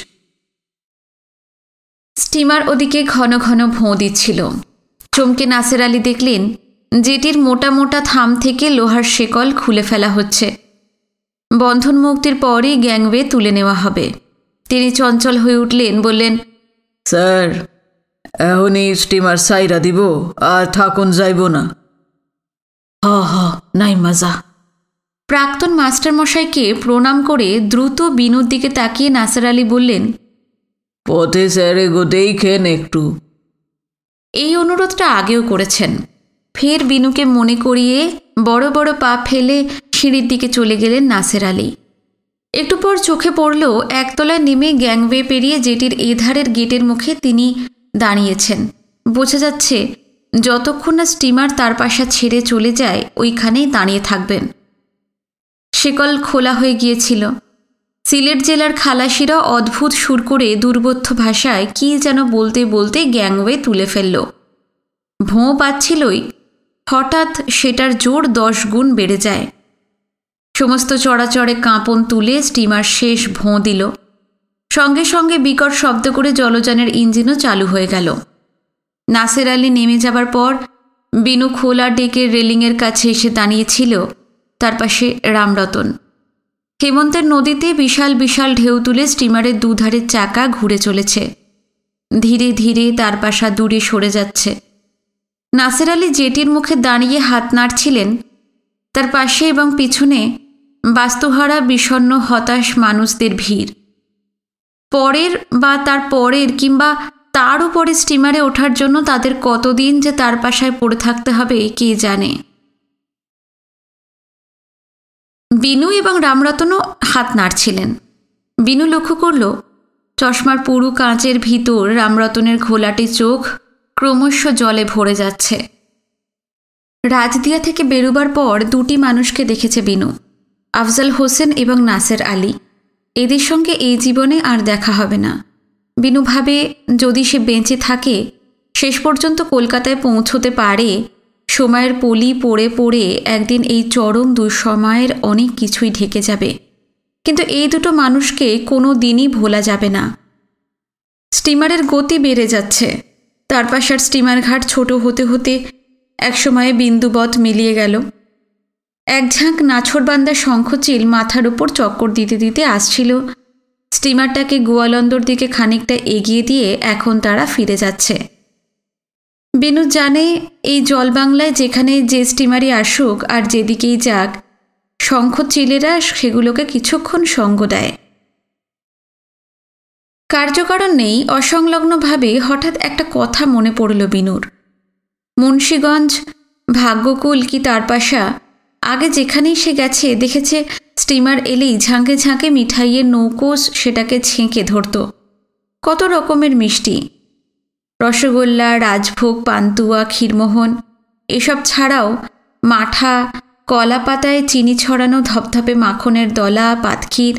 স্টিমার ওদিকে ঘন ঘন ভোঁ দিচ্ছিল। চমকে নাসের আলী দেখলেন জেটির মোটা মোটা থাম থেকে লোহার শেকল খুলে ফেলা হচ্ছে। বন্ধন মুক্তির পরই গ্যাংওয়ে তুলে নেওয়া হবে। তিনি চঞ্চল হয়ে উঠলেন, বললেন, স্যার, এখনই স্টিমার সাইরা দিব, আর থাকুন যাইব না। নাই মজা। প্রাক্তন মাস্টারমশাইকে প্রণাম করে দ্রুত বিনুর দিকে তাকিয়ে নাসের আলী বললেন, পথে স্যার এগোতেই খেন একটু। এই অনুরোধটা আগেও করেছেন। ফের বিনুকে মনে করিয়ে বড় বড় পা ফেলে সিঁড়ির দিকে চলে গেলেন নাসের আলী। একটু পর চোখে পড়ল একতলায় নেমে গ্যাংওয়ে পেরিয়ে জেটির এধারের গেটের মুখে তিনি দাঁড়িয়েছেন। বোঝা যাচ্ছে যতক্ষণ না স্টিমার তার পাশা ছেড়ে চলে যায় ওইখানেই দাঁড়িয়ে থাকবেন। শেকল খোলা হয়ে গিয়েছিল। সিলেট জেলার খালাসিরা অদ্ভুত সুর করে দুর্বোধ্য ভাষায় কী যেন বলতে বলতে গ্যাংওয়ে তুলে ফেলল। ভোঁ পাচ্ছিলই, হঠাৎ সেটার জোর 10 গুণ বেড়ে যায়। সমস্ত চড়াচড়ে কাঁপন তুলে স্টিমার শেষ ভোঁ দিল। সঙ্গে সঙ্গে বিকট শব্দ করে জলযানের ইঞ্জিনও চালু হয়ে গেল। নাসের আলী নেমে যাবার পর বিনু খোলা ডেকের রেলিংয়ের কাছে এসে দাঁড়িয়েছিল। তার পাশে রামরতন। হেমন্তের নদীতে বিশাল বিশাল ঢেউ তুলে স্টিমারের দুধারের চাকা ঘুরে চলেছে। ধীরে ধীরে তার পাশা দূরে সরে যাচ্ছে। নাসের আলী জেটির মুখে দাঁড়িয়ে হাত নাড়ছিলেন। তার পাশে এবং পিছনে বাস্তুহারা বিষণ্ণ হতাশ মানুষদের ভিড়। পরের বা তার পরের কিংবা তার উপরে স্টিমারে ওঠার জন্য তাদের কতদিন যে তার পাশায় পড়ে থাকতে হবে কে জানে। বিনু এবং রামরতনও হাত নাড়ছিলেন। বিনু লক্ষ্য করল চশমার পুরু কাঁচের ভিতর রামরতনের ঘোলাটে চোখ ক্রমশ জলে ভরে যাচ্ছে। রাজদিয়া থেকে বেরোবার পর 2টি মানুষকে দেখেছে বিনু, আফজাল হোসেন এবং নাসের আলী। এদের সঙ্গে এই জীবনে আর দেখা হবে না। বিনু ভাবে যদি সে বেঁচে থাকে, শেষ পর্যন্ত কলকাতায় পৌঁছতে পারে, সময়ের পলি পড়ে পড়ে একদিন এই চরম দুঃসময়ের অনেক কিছুই ঢেকে যাবে। কিন্তু এই দুটো মানুষকে কোনো দিনই ভোলা যাবে না। স্টিমারের গতি বেড়ে যাচ্ছে। তার পাশার স্টিমার ঘাট ছোট হতে হতে একসময়ে বিন্দুবৎ মিলিয়ে গেল। এক ঝাঁক নাছোড়বান্দা শঙ্খচিল মাথার উপর চক্কর দিতে দিতে আসছিল। স্টিমারটাকে গোয়ালন্দর দিকে খানিকটা এগিয়ে দিয়ে এখন তারা ফিরে যাচ্ছে। বিনু জানে এই জলবাংলায় যেখানে যে স্টিমারই আসুক আর যেদিকেই যাক, শঙ্খ চিলেরা সেগুলোকে কিছুক্ষণ সঙ্গ দেয়। কার্যকারণ নেই, অসংলগ্নভাবে হঠাৎ একটা কথা মনে পড়ল বিনুর। মুন্সীগঞ্জ, ভাগ্যকুল কি তারপাশা, আগে যেখানেই সে গেছে দেখেছে স্টিমার এলেই ঝাঁকে ঝাঁকে মিঠাইয়ের নৌকো সেটাকে ছেঁকে ধরত। কত রকমের মিষ্টি, রসগোল্লা, রাজভোগ, পান্তুয়া, ক্ষীরমোহন, এসব ছাড়াও মাঠা, কলা পাতায় চিনি ছড়ানো ধপধপে মাখনের দলা, পাতক্ষীর।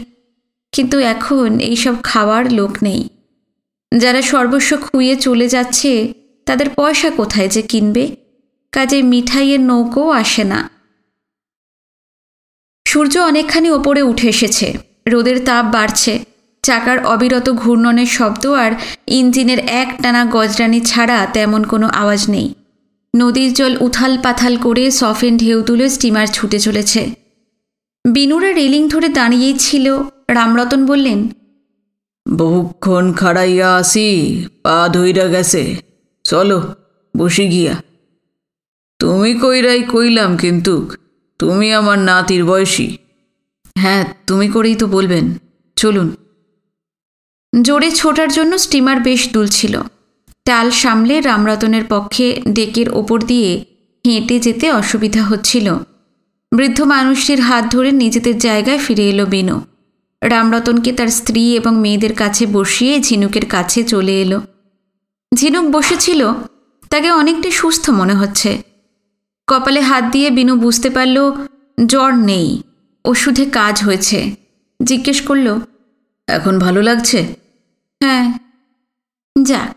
কিন্তু এখন এইসব খাওয়ার লোক নেই। যারা সর্বস্ব খুইয়ে চলে যাচ্ছে তাদের পয়সা কোথায় যে কিনবে? কাজে মিঠাইয়ের নৌকোও আসে না। সূর্য অনেকখানি ওপরে উঠে এসেছে, রোদের তাপ বাড়ছে, চাকার অবিরত ঘূর্ণনের শব্দ আর ইঞ্জিনের একটানা গজরানি ছাড়া তেমন কোনো আওয়াজ নেই। নদীর জল উথাল পাথাল করে সফেন ঢেউ তুলে স্টিমার ছুটে চলেছে। বিনুরা রেলিং ধরে দাঁড়িয়েই ছিল। রামরতন বললেন, বহুক্ষণ খাড়াইয়া আসি, পা ধইরা গেছে, চলো বসি গিয়া। তুমি কইরাই কইলাম, কিন্তু তুমি আমার নাতির বয়সী। হ্যাঁ, তুমি করেই তো বলবেন, চলুন। জোরে ছোটার জন্য স্টিমার বেশ দুলছিল। টাল সামলে রামরতনের পক্ষে ডেকের ওপর দিয়ে হেঁটে যেতে অসুবিধা হচ্ছিল। বৃদ্ধ মানুষটির হাত ধরে নিজেদের জায়গায় ফিরে এলো বিনু। রামরতনকে তার স্ত্রী এবং মেয়েদের কাছে বসিয়ে ঝিনুকের কাছে চলে এলো। ঝিনুক বসেছিল, তাকে অনেকটা সুস্থ মনে হচ্ছে। কপালে হাত দিয়ে বিনু বুঝতে পারল জ্বর নেই, ওষুধে কাজ হয়েছে। জিজ্ঞেস করল, এখন ভালো লাগছে? হ্যাঁ। যাক,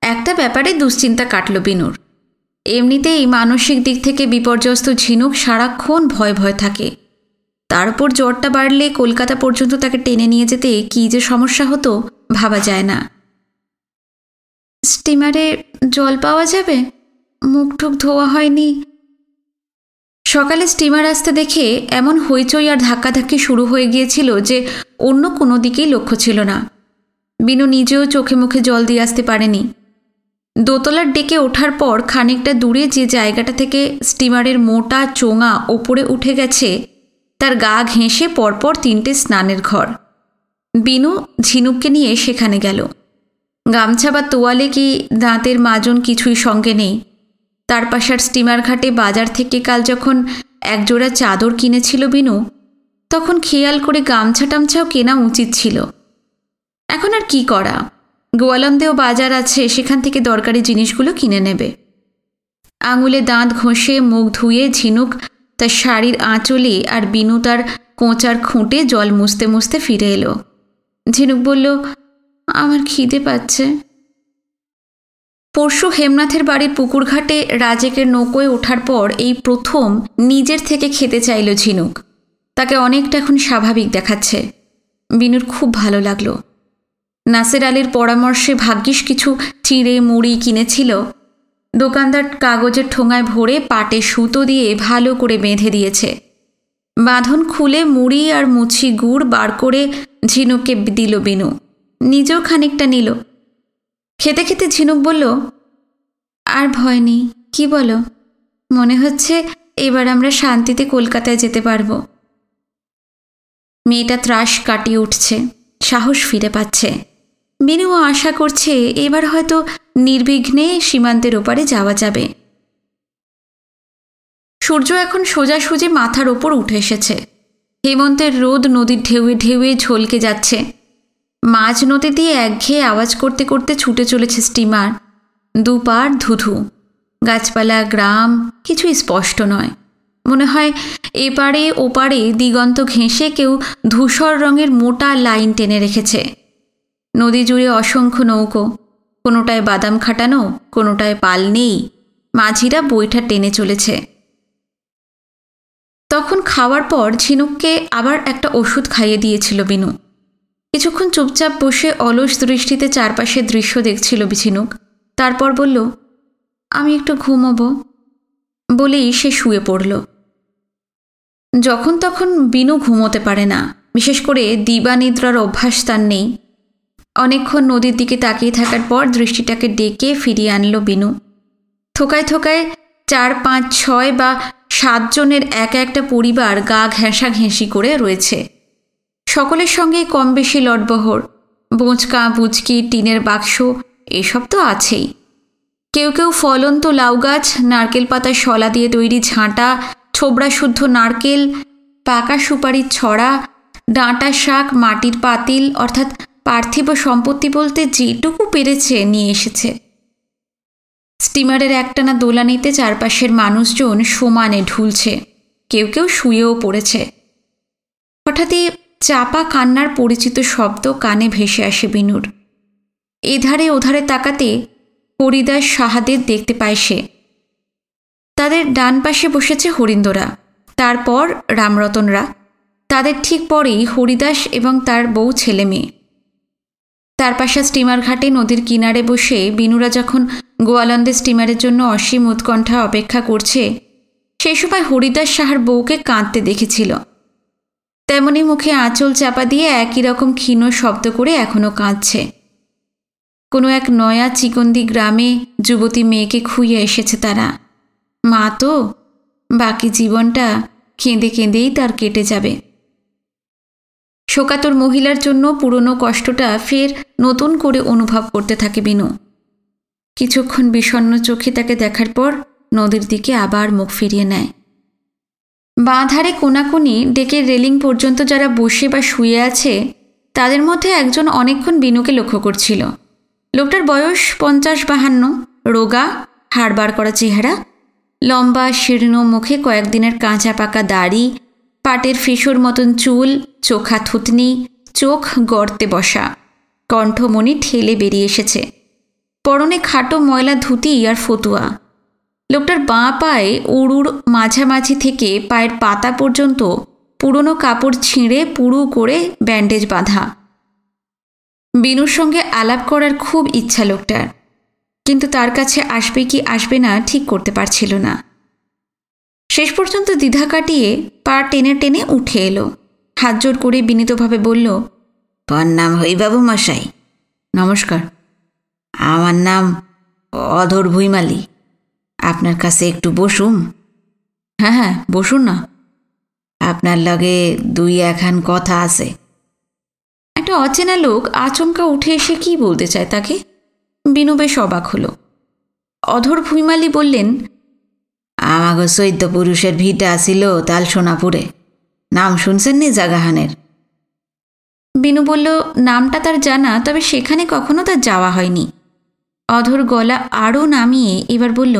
একটা ব্যাপারে দুশ্চিন্তা কাটল বিনুর। এমনিতেই মানসিক দিক থেকে বিপর্যস্ত ঝিনুক সারাক্ষণ ভয় ভয় থাকে। তার উপর জ্বরটা বাড়লে কলকাতা পর্যন্ত তাকে টেনে নিয়ে যেতে কী যে সমস্যা হতো ভাবা যায় না। স্টিমারে জল পাওয়া যাবে? মুখ টুক ধোয়া হয়নি। সকালে স্টিমার আসতে দেখে এমন হইচই আর ধাক্কাধাক্কি শুরু হয়ে গিয়েছিল যে অন্য কোনো দিকেই লক্ষ্য ছিল না। বিনু নিজেও চোখে মুখে জল দিয়ে আসতে পারেনি। দোতলার ডেকে ওঠার পর খানিকটা দূরে যে জায়গাটা থেকে স্টিমারের মোটা চোঙা ওপরে উঠে গেছে তার গা ঘেঁষে পরপর 3টে স্নানের ঘর। বিনু ঝিনুককে নিয়ে সেখানে গেল। গামছা বা তোয়ালে কি দাঁতের মাজন কিছুই সঙ্গে নেই। তার পাশার স্টিমার ঘাটে বাজার থেকে কাল যখন একজোড়া চাদর কিনেছিল বিনু, তখন খেয়াল করে গামছা টামছাও কেনা উচিত ছিল। এখন আর কি করা, গোয়ালন্দেও বাজার আছে, সেখান থেকে দরকারি জিনিসগুলো কিনে নেবে। আঙুলে দাঁত ঘষে মুখ ধুয়ে ঝিনুক তার শাড়ির আঁচলে আর বিনু তার কোঁচার খুঁটে জল মুছতে মুছতে ফিরে এলো। ঝিনুক বলল, আমার খিদে পাচ্ছে। পরশু হেমনাথের বাড়ির পুকুর ঘাটে রাজেকের নৌকোয় ওঠার পর এই প্রথম নিজের থেকে খেতে চাইল ঝিনুক। তাকে অনেকটা এখন স্বাভাবিক দেখাচ্ছে। বিনুর খুব ভালো লাগলো। নাসের আলীর পরামর্শে ভাগ্যিস কিছু চিড়ে মুড়ি কিনেছিল। দোকানদার কাগজের ঠোঙায় ভরে পাটে সুতো দিয়ে ভালো করে বেঁধে দিয়েছে। বাঁধন খুলে মুড়ি আর মুছি গুড় বার করে ঝিনুককে দিল বিনু, নিজেও খানিকটা নিল। খেতে খেতে ঝিনুক বলল, আর ভয় নেই। কি বলো? মনে হচ্ছে এবার আমরা শান্তিতে কলকাতায় যেতে পারবো। মেয়েটা ত্রাস কাটিয়ে উঠছে, সাহস ফিরে পাচ্ছে। বিনুও আশা করছে এবার হয়তো নির্বিঘ্নে সীমান্তের ওপারে যাওয়া যাবে। সূর্য এখন সোজাসুজি মাথার ওপর উঠে এসেছে। হেমন্তের রোদ নদীর ঢেউয়ে ঢেউয়ে ঝলকে যাচ্ছে। মাঝ নদী দিয়ে একঘেয়ে আওয়াজ করতে করতে ছুটে চলেছে স্টিমার। দুপার ধুধু, গাছপালা, গ্রাম কিছুই স্পষ্ট নয়। মনে হয় এপারে ওপারে দিগন্ত ঘেঁষে কেউ ধূসর রঙের মোটা লাইন টেনে রেখেছে। নদী জুড়ে অসংখ্য নৌকো, কোনোটায় বাদাম খাটানো, কোনোটায় পাল নেই, মাঝিরা বৈঠা টেনে চলেছে। তখন খাওয়ার পর ঝিনুককে আবার একটা ওষুধ খাইয়ে দিয়েছিল বিনু। কিছুক্ষণ চুপচাপ বসে অলস দৃষ্টিতে চারপাশের দৃশ্য দেখছিল ঝিনুক। তারপর বলল, আমি একটু ঘুমোবো বলেই সে শুয়ে পড়ল। যখন তখন বিনু ঘুমোতে পারে না, বিশেষ করে দিবানিদ্রার অভ্যাস তার নেই। অনেকক্ষণ নদীর দিকে তাকিয়ে থাকার পর দৃষ্টিটাকে ডেকে ফিরিয়ে আনল বিনু। থোকায় থোকায় 4, 5, 6 বা 7 জনের একটা পরিবার গা ঘেঁষাঘেঁষি করে রয়েছে। সকলের সঙ্গে কম বেশি লটবহর, বোঁচকা বুচকি, টিনের বাক্স এসব তো আছেই। কেউ কেউ ফলন্ত লাউ গাছ, নারকেল পাতার শলা দিয়ে তৈরি ঝাঁটা, ছোবড়া শুদ্ধ নারকেল, পাকা সুপারির ছড়া, ডাঁটা শাক, মাটির পাতিল অর্থাৎ পার্থিব সম্পত্তি বলতে যেটুকু পেরেছে নিয়ে এসেছে। স্টিমারের একটানা দোলানিতে চারপাশের মানুষজন সমানে ঢুলছে, কেউ কেউ শুয়েও পড়েছে। হঠাৎই চাপা কান্নার পরিচিত শব্দ কানে ভেসে আসে বিনুর। এধারে ওধারে তাকাতে হরিদাস সাহাদের দেখতে পায় সে। তাদের ডান পাশে বসেছে হরিন্দরা, তারপর রামরতনরা, তাদের ঠিক পরেই হরিদাস এবং তার বউ ছেলে মেয়ে। তার পাশে স্টিমার ঘাটে নদীর কিনারে বসে বিনুরা যখন গোয়ালন্দে স্টিমারের জন্য অসীম উৎকণ্ঠা অপেক্ষা করছে, সেই সময় হরিদাস সাহার বউকে কাঁদতে দেখেছিল। তেমনি মুখে আঁচল চাপা দিয়ে একই রকম ক্ষীণ শব্দ করে এখনও কাঁদছে। কোনো এক নয়া চিকন্দি গ্রামে যুবতী মেয়েকে খুইয়ে এসেছে তারা। মা তো, বাকি জীবনটা কেঁদে কেঁদেই তার কেটে যাবে। শোকাতুর মহিলার জন্য পুরনো কষ্টটা ফের নতুন করে অনুভব করতে থাকে বিনু। কিছুক্ষণ বিষণ্ণ চোখে তাকে দেখার পর নদীর দিকে আবার মুখ ফিরিয়ে নেয়। বাঁ ধারে কোনাকুনি ডেকের রেলিং পর্যন্ত যারা বসে বা শুয়ে আছে, তাদের মধ্যে একজন অনেকক্ষণ বিনুকে লক্ষ্য করছিল। লোকটার বয়স 50-52, রোগা, হাড়বার করা চেহারা, লম্বা শীর্ণ মুখে কয়েকদিনের কাঁচা পাকা দাড়ি, পাটের ফিসোর মতন চুল, চোখা থুতনি, চোখ গর্তে বসা, কণ্ঠমণি ঠেলে বেরিয়ে এসেছে। পরনে খাটো ময়লা ধুতি আর ফতুয়া। লোকটার বাঁ পায়ে উড়ুর মাঝামাঝি থেকে পায়ের পাতা পর্যন্ত পুরনো কাপড় ছিঁড়ে পুরু করে ব্যান্ডেজ বাঁধা। বিনুর সঙ্গে আলাপ করার খুব ইচ্ছা লোকটার, কিন্তু তার কাছে আসবে কি আসবে না ঠিক করতে পারছিল না। শেষ পর্যন্ত দ্বিধা কাটিয়ে পা টেনে টেনে উঠে এলো, হাত জোর করে বিনীতভাবে বলল, প্রণাম হরিবাবু মশাই। নমস্কার। আমার নাম অধর ভুইমালি। আপনার কাছে একটু বসুম? হ্যাঁ হ্যাঁ, বসুন না। আপনার লগে 2-1 কথা আছে। একটা অচেনা লোক আচমকা উঠে এসে কি বলতে চায় তাকে। বিনু বেশ অবাক হলো। অধর ভুইমালি বললেন, আমাগো 14 পুরুষের ভিটা আসিল তাল সোনাপুরে। নাম শুনছেন নি জাগাহানের? বিনু বলল নামটা তার জানা, তবে সেখানে কখনো তার যাওয়া হয়নি। অধর গলা আরও নামিয়ে এবার বলল,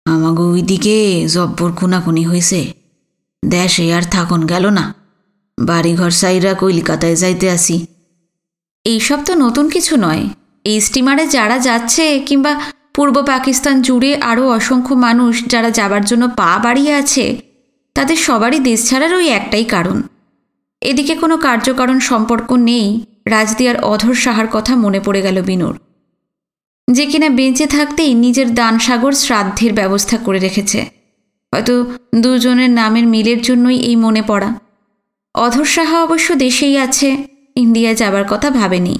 আমাগো ওইদিকে জব্বর খুনাখুনি হয়েছে। দেশে আর থাকুন গেল না, বাড়িঘর সাইরা কলিকাতায় যাইতে আসি। এইসব তো নতুন কিছু নয়। এই স্টিমারে যারা যাচ্ছে কিংবা পূর্ব পাকিস্তান জুড়ে আরও অসংখ্য মানুষ যারা যাবার জন্য পা বাড়িয়ে আছে, তাদের সবারই দেশ ছাড়ার ওই একটাই কারণ। এদিকে কোনো কার্যকারণ সম্পর্ক নেই। রাজদিয়ার অধর সাহার কথা মনে পড়ে গেল বিনুর, যে কিনা বেঁচে থাকতেই নিজের দানসাগর শ্রাদ্ধের ব্যবস্থা করে রেখেছে। হয়তো দুজনের নামের মিলের জন্যই এই মনে পড়া। অধর সাহা অবশ্য দেশেই আছে, ইন্ডিয়া যাবার কথা ভাবেনি।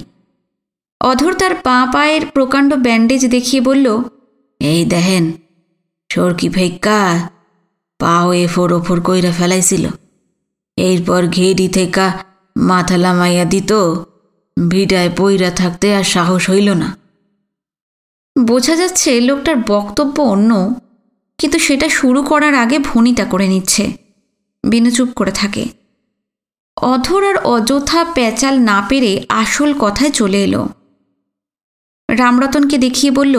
অধর তার পায়ের প্রকাণ্ড ব্যান্ডেজ দেখিয়ে বলল, এই দেখেন, সরকি ফেক্কা পাও এফোর ওফোর কইরা ফেলাইছিল। এরপর ঘেড়ি থেকে মাথা লামাইয়া দিত, ভিড়ায় পইরা থাকতে আর সাহস হইল না। বোঝা যাচ্ছে লোকটার বক্তব্য অন্য, কিন্তু সেটা শুরু করার আগে ভনিতা করে নিচ্ছে। বিনু চুপ করে থাকে। অধর আর অযথা পেঁচাল না পেরে আসল কথায় চলে এলো। রামরতনকে দেখিয়ে বলল,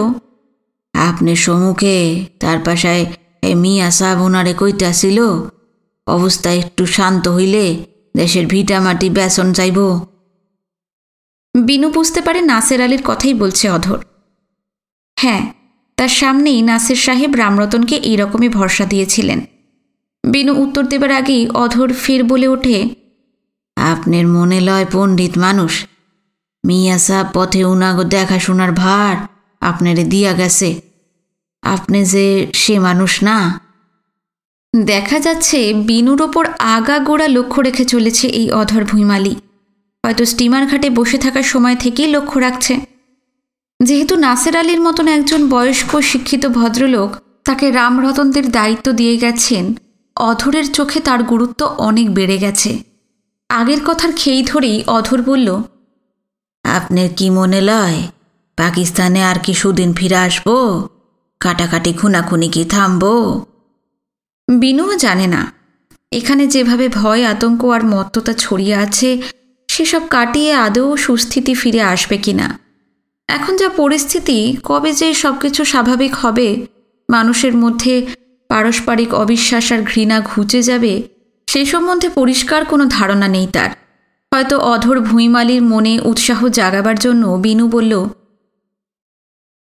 আপনি সম্মুখে তার পাশায় মিয়া সাহেব ওনারে কইতে আসিল, অবস্থা একটু শান্ত হইলে দেশের ভিটা মাটি বেসন চাইব। বিনু বুঝতে পারে নাসের আলীর কথাই বলছে অধর। হ্যাঁ, তার সামনেই নাসির সাহেব রামরতনকে এইরকমই ভরসা দিয়েছিলেন। বিনু উত্তর দেবার আগেই অধর ফের বলে ওঠে, আপনার মনে লয় পণ্ডিত মানুষ, মিয়া সাহেব পথে উনাগো দেখাশোনার ভার আপনারে দিয়া গেছে। আপনি যে সে মানুষ না। দেখা যাচ্ছে বিনুর ওপর আগাগোড়া লক্ষ্য রেখে চলেছে এই অধর ভুইমালি। হয়তো স্টিমার ঘাটে বসে থাকার সময় থেকেই লক্ষ্য রাখছে। যেহেতু নাসের আলীর মতন একজন বয়স্ক শিক্ষিত ভদ্রলোক তাকে রামরতনদের দায়িত্ব দিয়ে গেছেন, অধরের চোখে তার গুরুত্ব অনেক বেড়ে গেছে। আগের কথার খেই ধরেই অধর বলল, আপনার কি মনে লয় পাকিস্তানে আর কি সুদিন ফিরে আসবো? কাটাকাটি খুনাখুনি কি থামবো? বিনুও জানে না এখানে যেভাবে ভয় আতঙ্ক আর মত্ততা ছড়িয়ে আছে সেসব কাটিয়ে আদৌ সুস্থিতি ফিরে আসবে কিনা। এখন যা পরিস্থিতি, কবে যে সব কিছু স্বাভাবিক হবে, মানুষের মধ্যে পারস্পরিক অবিশ্বাস আর ঘৃণা ঘুচে যাবে, সেই সম্বন্ধে পরিষ্কার কোনো ধারণা নেই তার। হয়তো অধর ভুঁইমালির মনে উৎসাহ জাগাবার জন্য বিনু বলল,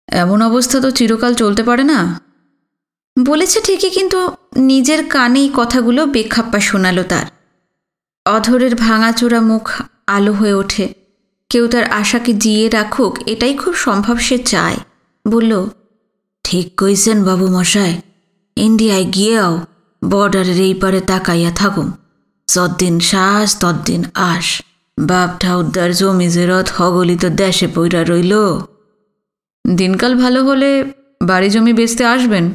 এমন অবস্থা তো চিরকাল চলতে পারে না। বলেছে ঠিকই, কিন্তু নিজের কানেই কথাগুলো বেখাপ্পা শোনালো তার। অধরের ভাঙাচোরা মুখ আলো হয়ে ওঠে। কেউ তার আশাকে জিয়ে রাখুক এটাই খুব সম্ভব সে চায়। বলল, ঠিক কইছেন বাবু মশাই, ইন্ডিয়ায় গিয়েও বর্ডারের এই পারে তাকাইয়া থাকুম। যতদিন শ্বাস ততদিন আস। বাপ ঠাউদার জমি জেরত হগলি তো দেশে পইরা রইল। দিনকাল ভালো হলে বাড়ি জমি বেচতে আসবেন।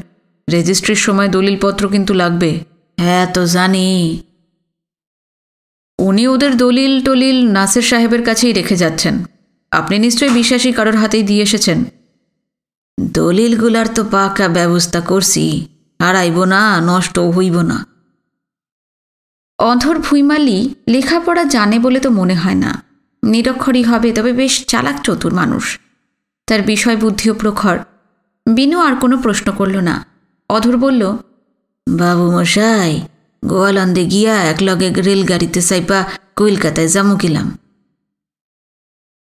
রেজিস্ট্রির সময় দলিলপত্র কিন্তু লাগবে। হ্যাঁ তো জানি। উনি ওদের দলিল টলিল নাসের সাহেবের কাছেই রেখে যাচ্ছেন। আপনি নিশ্চয়ই বিশ্বাসী কারোর হাতেই দিয়ে এসেছেন। দলিলগুলার তো পাকা ব্যবস্থা করছি, হারাইব না, নষ্ট হইব না। অধর ভুঁইমালি লেখাপড়া জানে বলে তো মনে হয় না। নিরক্ষরই হবে, তবে বেশ চালাক চতুর মানুষ। তার বিষয় বুদ্ধিও প্রখর। বিনু আর কোনো প্রশ্ন করল না। অধর বলল, বাবু মশাই, গোয়ালন্দে গিয়া একলগে রেলগাড়িতে চাইপা কলকাতায় জামুকিলাম।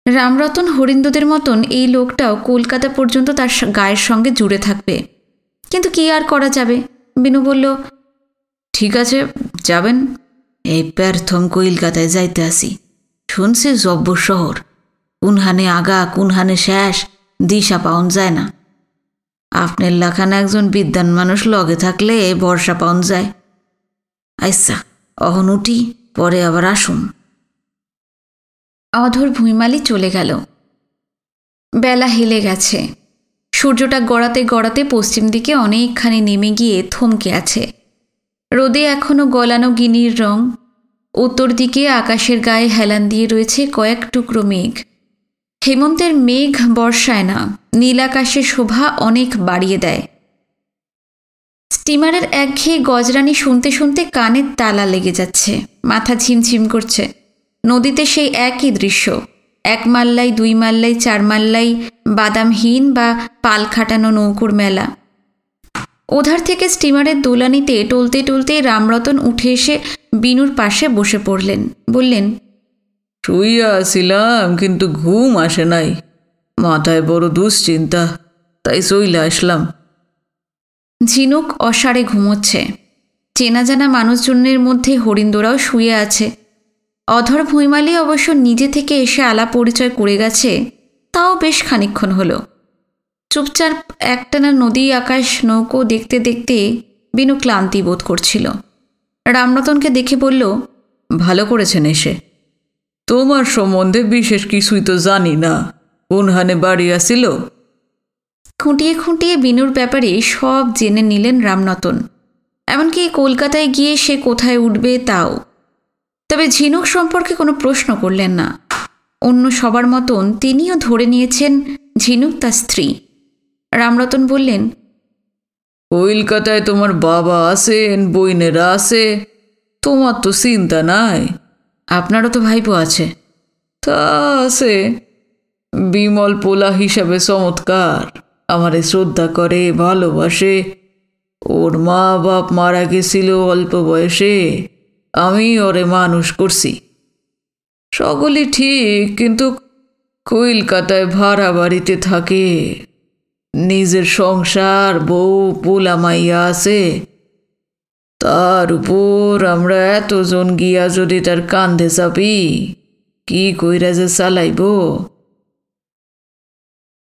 রামরতন হরিন্দদের মতন এই লোকটাও কলকাতা পর্যন্ত তার গায়ের সঙ্গে জুড়ে থাকবে, কিন্তু কি আর করা যাবে। বিনু বলল, ঠিক আছে, যাবেন। এই প্রথম কলকাতায় যাইতে আসি। শুনছি জব্বর শহর, কোনহানে আগা কোনহানে শেষ দিশা পাওন যায় না। আপনার লাখানে একজন বিদ্বান মানুষ লগে থাকলে ভরসা পাওন যায়। আচ্ছা, অহন উঠি, পরে আবার আসুন। অধর ভুঁইমালি চলে গেল। বেলা হেলে গেছে। সূর্যটা গড়াতে গড়াতে পশ্চিম দিকে অনেকখানি নেমে গিয়ে থমকে আছে। রোদে এখনো গলানো গিনির রং। উত্তর দিকে আকাশের গায়ে হেলান দিয়ে রয়েছে কয়েক টুকরো মেঘ। হেমন্তের মেঘ বর্ষায় না, নীল আকাশের শোভা অনেক বাড়িয়ে দেয়। স্টিমারের একঘেয়ে গজরানি শুনতে শুনতে কানের তালা লেগে যাচ্ছে, মাথা ঝিমঝিম করছে। নদীতে সেই একই দৃশ্য, 1 মাল্লাই 2 মাল্লাই 4 মাল্লাই বাদামহীন বা পাল খাটানো নৌকোর মেলা। ওধার থেকে স্টিমারের দোলানিতে টলতে টলতে রামরতন উঠে এসে বিনুর পাশে বসে পড়লেন। বললেন, শুইয়া আসিলাম, কিন্তু ঘুম আসে নাই। মাথায় বড় দুশ্চিন্তা, তাই চইলে আসলাম। ঝিনুক অসাড়ে ঘুমোচ্ছে। চেনা জানা মানুষজনের মধ্যে হরিন্দরাও শুয়ে আছে। অধর ভুঁইমালি অবশ্য নিজে থেকে এসে আলাপ পরিচয় করে গেছে, তাও বেশ খানিকক্ষণ হলো। চুপচাপ একটানা নদী আকাশ নৌকো দেখতে দেখতে বিনু ক্লান্তি বোধ করছিল। রামরতনকে দেখে বলল, ভালো করেছেন এসে। তোমার সম্বন্ধে বিশেষ কিছুই তো জানি না। কোনহানে বাড়ি আসিল? খুঁটিয়ে খুঁটিয়ে বিনুর ব্যাপারে সব জেনে নিলেন রামরতন। এমনকি কলকাতায় গিয়ে সে কোথায় উঠবে তাও। তবে ঝিনুক সম্পর্কে কোনো প্রশ্ন করলেন না। অন্য সবার মতন তিনিও ধরে নিয়েছেন ঝিনুক তার স্ত্রী। রামরতন বললেন, কলকাতায় তোমার বাবা আছেন, বইনেরা আছে, তোমার তো চিন্তা নাই। আপনারও তো ভাইপো আছে। তা আছে, বিমল পোলা হিসাবে চমৎকার, আমারে শ্রদ্ধা করে, ভালোবাসে। ওর মা বাপ মারা গেছিল অল্প বয়সে, আমি ওরে মানুষ করছি। সকলই ঠিক, কিন্তু কলকাতায় ভাড়া বাড়িতে থাকে। নিজের সংসার, বউ পোলা মাইয়া আছে। তার উপর আমরা এতজন গিয়া যদি তার কান্ধে চাপি, কি কইরা যে চালাইব।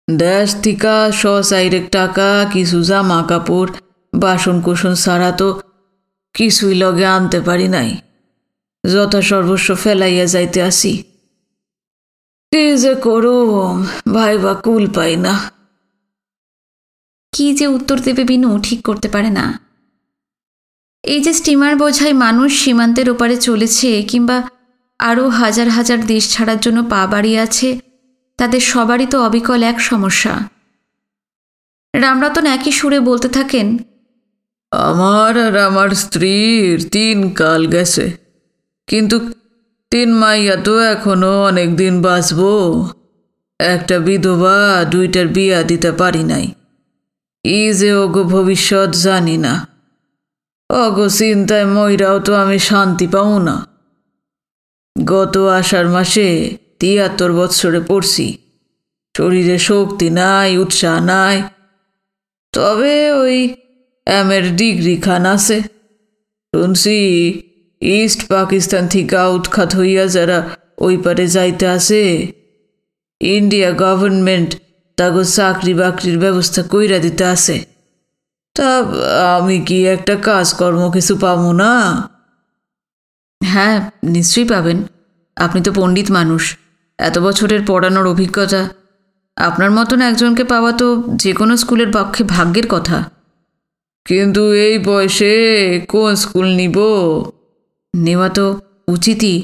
দেশ থিকা 100-4 টাকা, কিছু জামা কাপড়, বাসন কোসন ছাড়া তো কিছুই লগে আনতে পারি নাই। যথা সর্বস্ব ফেলাইয়া যাইতে আসি। কি যে করুম ভাইবা কুল পাই না। কি যে উত্তর দেবে বিনু ঠিক করতে পারে না। এই যে স্টিমার বোঝাই মানুষ সীমান্তের ওপারে চলেছে কিংবা আরও হাজার হাজার দেশ ছাড়ার জন্য পা বাড়িয়ে আছে, তাদের সবারই তো অবিকল এক সমস্যা। রামরতন একই সুরে বলতে থাকেন, আমার আর আমার স্ত্রীর 3 কাল গেছে, কিন্তু 3 মাইয়া তো এখনো অনেক দিন বাঁচবো। একটা বিধবা 2টার বিয়া দিতে পারি নাই। ই যে ওগো ভবিষ্যৎ জানি না। অগো চিন্তায় ময়রাও তো আমি শান্তি পাও না। গত আষাঢ় মাসে 73 বৎসরে পড়ছি। শরীরে শক্তি নাই, উৎসাহ নাই, তবে ওই এমের ডিগ্রি খান আছে। শুনছি ইস্ট পাকিস্তান থেকে উৎখাত হইয়া যারা ওই পারে যাইতে আছে, ইন্ডিয়া গভর্নমেন্ট তাগো চাকরি বাকরির ব্যবস্থা কইরা দিতে আছে। তা আমি কি একটা কাজকর্ম কিছু পাবো না? হ্যাঁ নিশ্চয়ই পাবেন, আপনি তো পণ্ডিত মানুষ, এত বছরের পড়ানোর অভিজ্ঞতা, আপনার মতন একজনকে পাওয়া তো যে কোনো স্কুলের পক্ষে ভাগ্যের কথা। কিন্তু এই বয়সে কোন স্কুল নিব? নেওয়া তো উচিতই।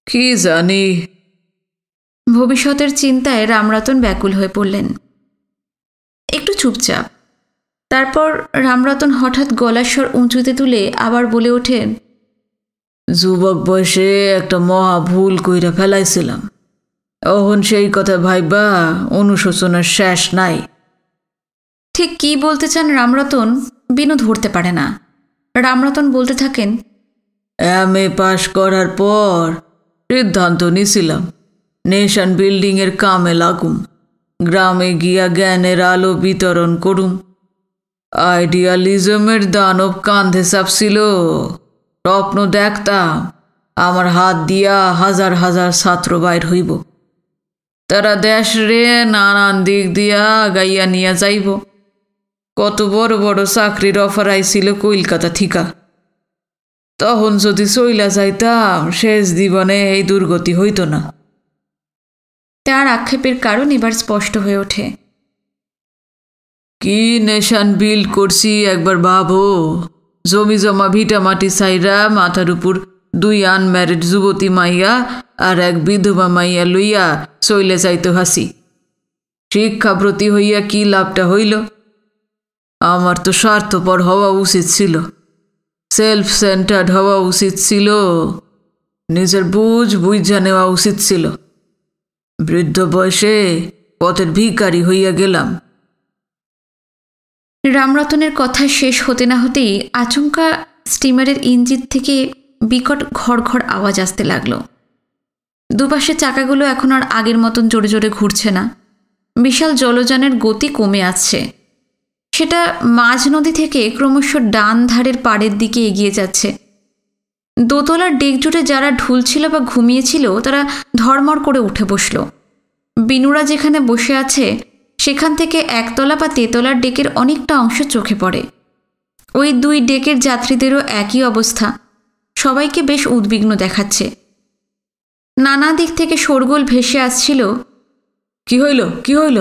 কি জানি। ভবিষ্যতের চিন্তায় রামরতন ব্যাকুল হয়ে পড়লেন। একটু চুপচাপ। তারপর রামরতন হঠাৎ গলার স্বর উঁচুতে তুলে আবার বলে ওঠেন, যুবক বয়সে একটা মহা ভুল কইরা ফেলাইছিলাম। এখন সেই কথা ভাইবা অনুশোচনার শেষ নাই। ঠিক কি বলতে চান রামরতন বিনু ধরতে পারে না। রামরতন বলতে থাকেন, এমএ পাশ করার পর সিদ্ধান্ত নিছিলাম নেশন বিল্ডিংয়ের কামে লাগুম, গ্রামে গিয়া জ্ঞানের আলো বিতরণ করুম। আইডিয়ালিজমের দানব কাঁধে চাপছিল। স্বপ্ন দেখতাম আমার হাত দিয়া হাজার হাজার ছাত্র বাইর হইব, তারা দেশ রে নানান দিক দিয়া গাইয়া নিয়া যাইব। কত বড় বড় চাকরির অফার আইছিল কলকাতা থিকা। তখন যদি চইলা যাইতাম শেষ জীবনে এই দুর্গতি হইত না। তার আক্ষেপের কারণ এবার স্পষ্ট হয়ে ওঠে। কি নেশান বিল্ড করছি একবার ভাবো। জমি জমা ভিটা মাটি সাইরা মাথার উপর 2 আনম্যারিড যুবতী মাইয়া আর এক বিধবা মাইয়া লইয়া চইলে যাইতে হাসি। শিক্ষাপ্রতি হইয়া কি লাভটা হইল? আমার তো স্বার্থপর হওয়া উচিত ছিল, সেলফ সেন্টার্ড হওয়া উচিত ছিল, নিজের বুঝা নেওয়া উচিত ছিল। বৃদ্ধ বয়সে পথের ভিখারি হইয়া গেলাম। রামরতনের কথা শেষ হতে না হতেই আচমকা স্টিমারের ইঞ্জিন থেকে বিকট ঘড় ঘড় আওয়াজ আসতে লাগলো। দুপাশে চাকাগুলো এখন আর আগের মতন জোরে জোরে ঘুরছে না। বিশাল জলযানের গতি কমে আসছে। সেটা মাঝ নদী থেকে ক্রমশ ডান ধারের পাড়ের দিকে এগিয়ে যাচ্ছে। দোতলার ডেক জুড়ে যারা ঢুলছিল বা ঘুমিয়েছিল তারা ধড়মড় করে উঠে বসল। বিনুরা যেখানে বসে আছে সেখান থেকে একতলা বা তেতলার ডেকের অনেকটা অংশ চোখে পড়ে। ওই 2 ডেকের যাত্রীদেরও একই অবস্থা, সবাইকে বেশ উদ্বিগ্ন দেখাচ্ছে। নানা দিক থেকে শোরগোল ভেসে আসছিল। কি হইল কি হইল?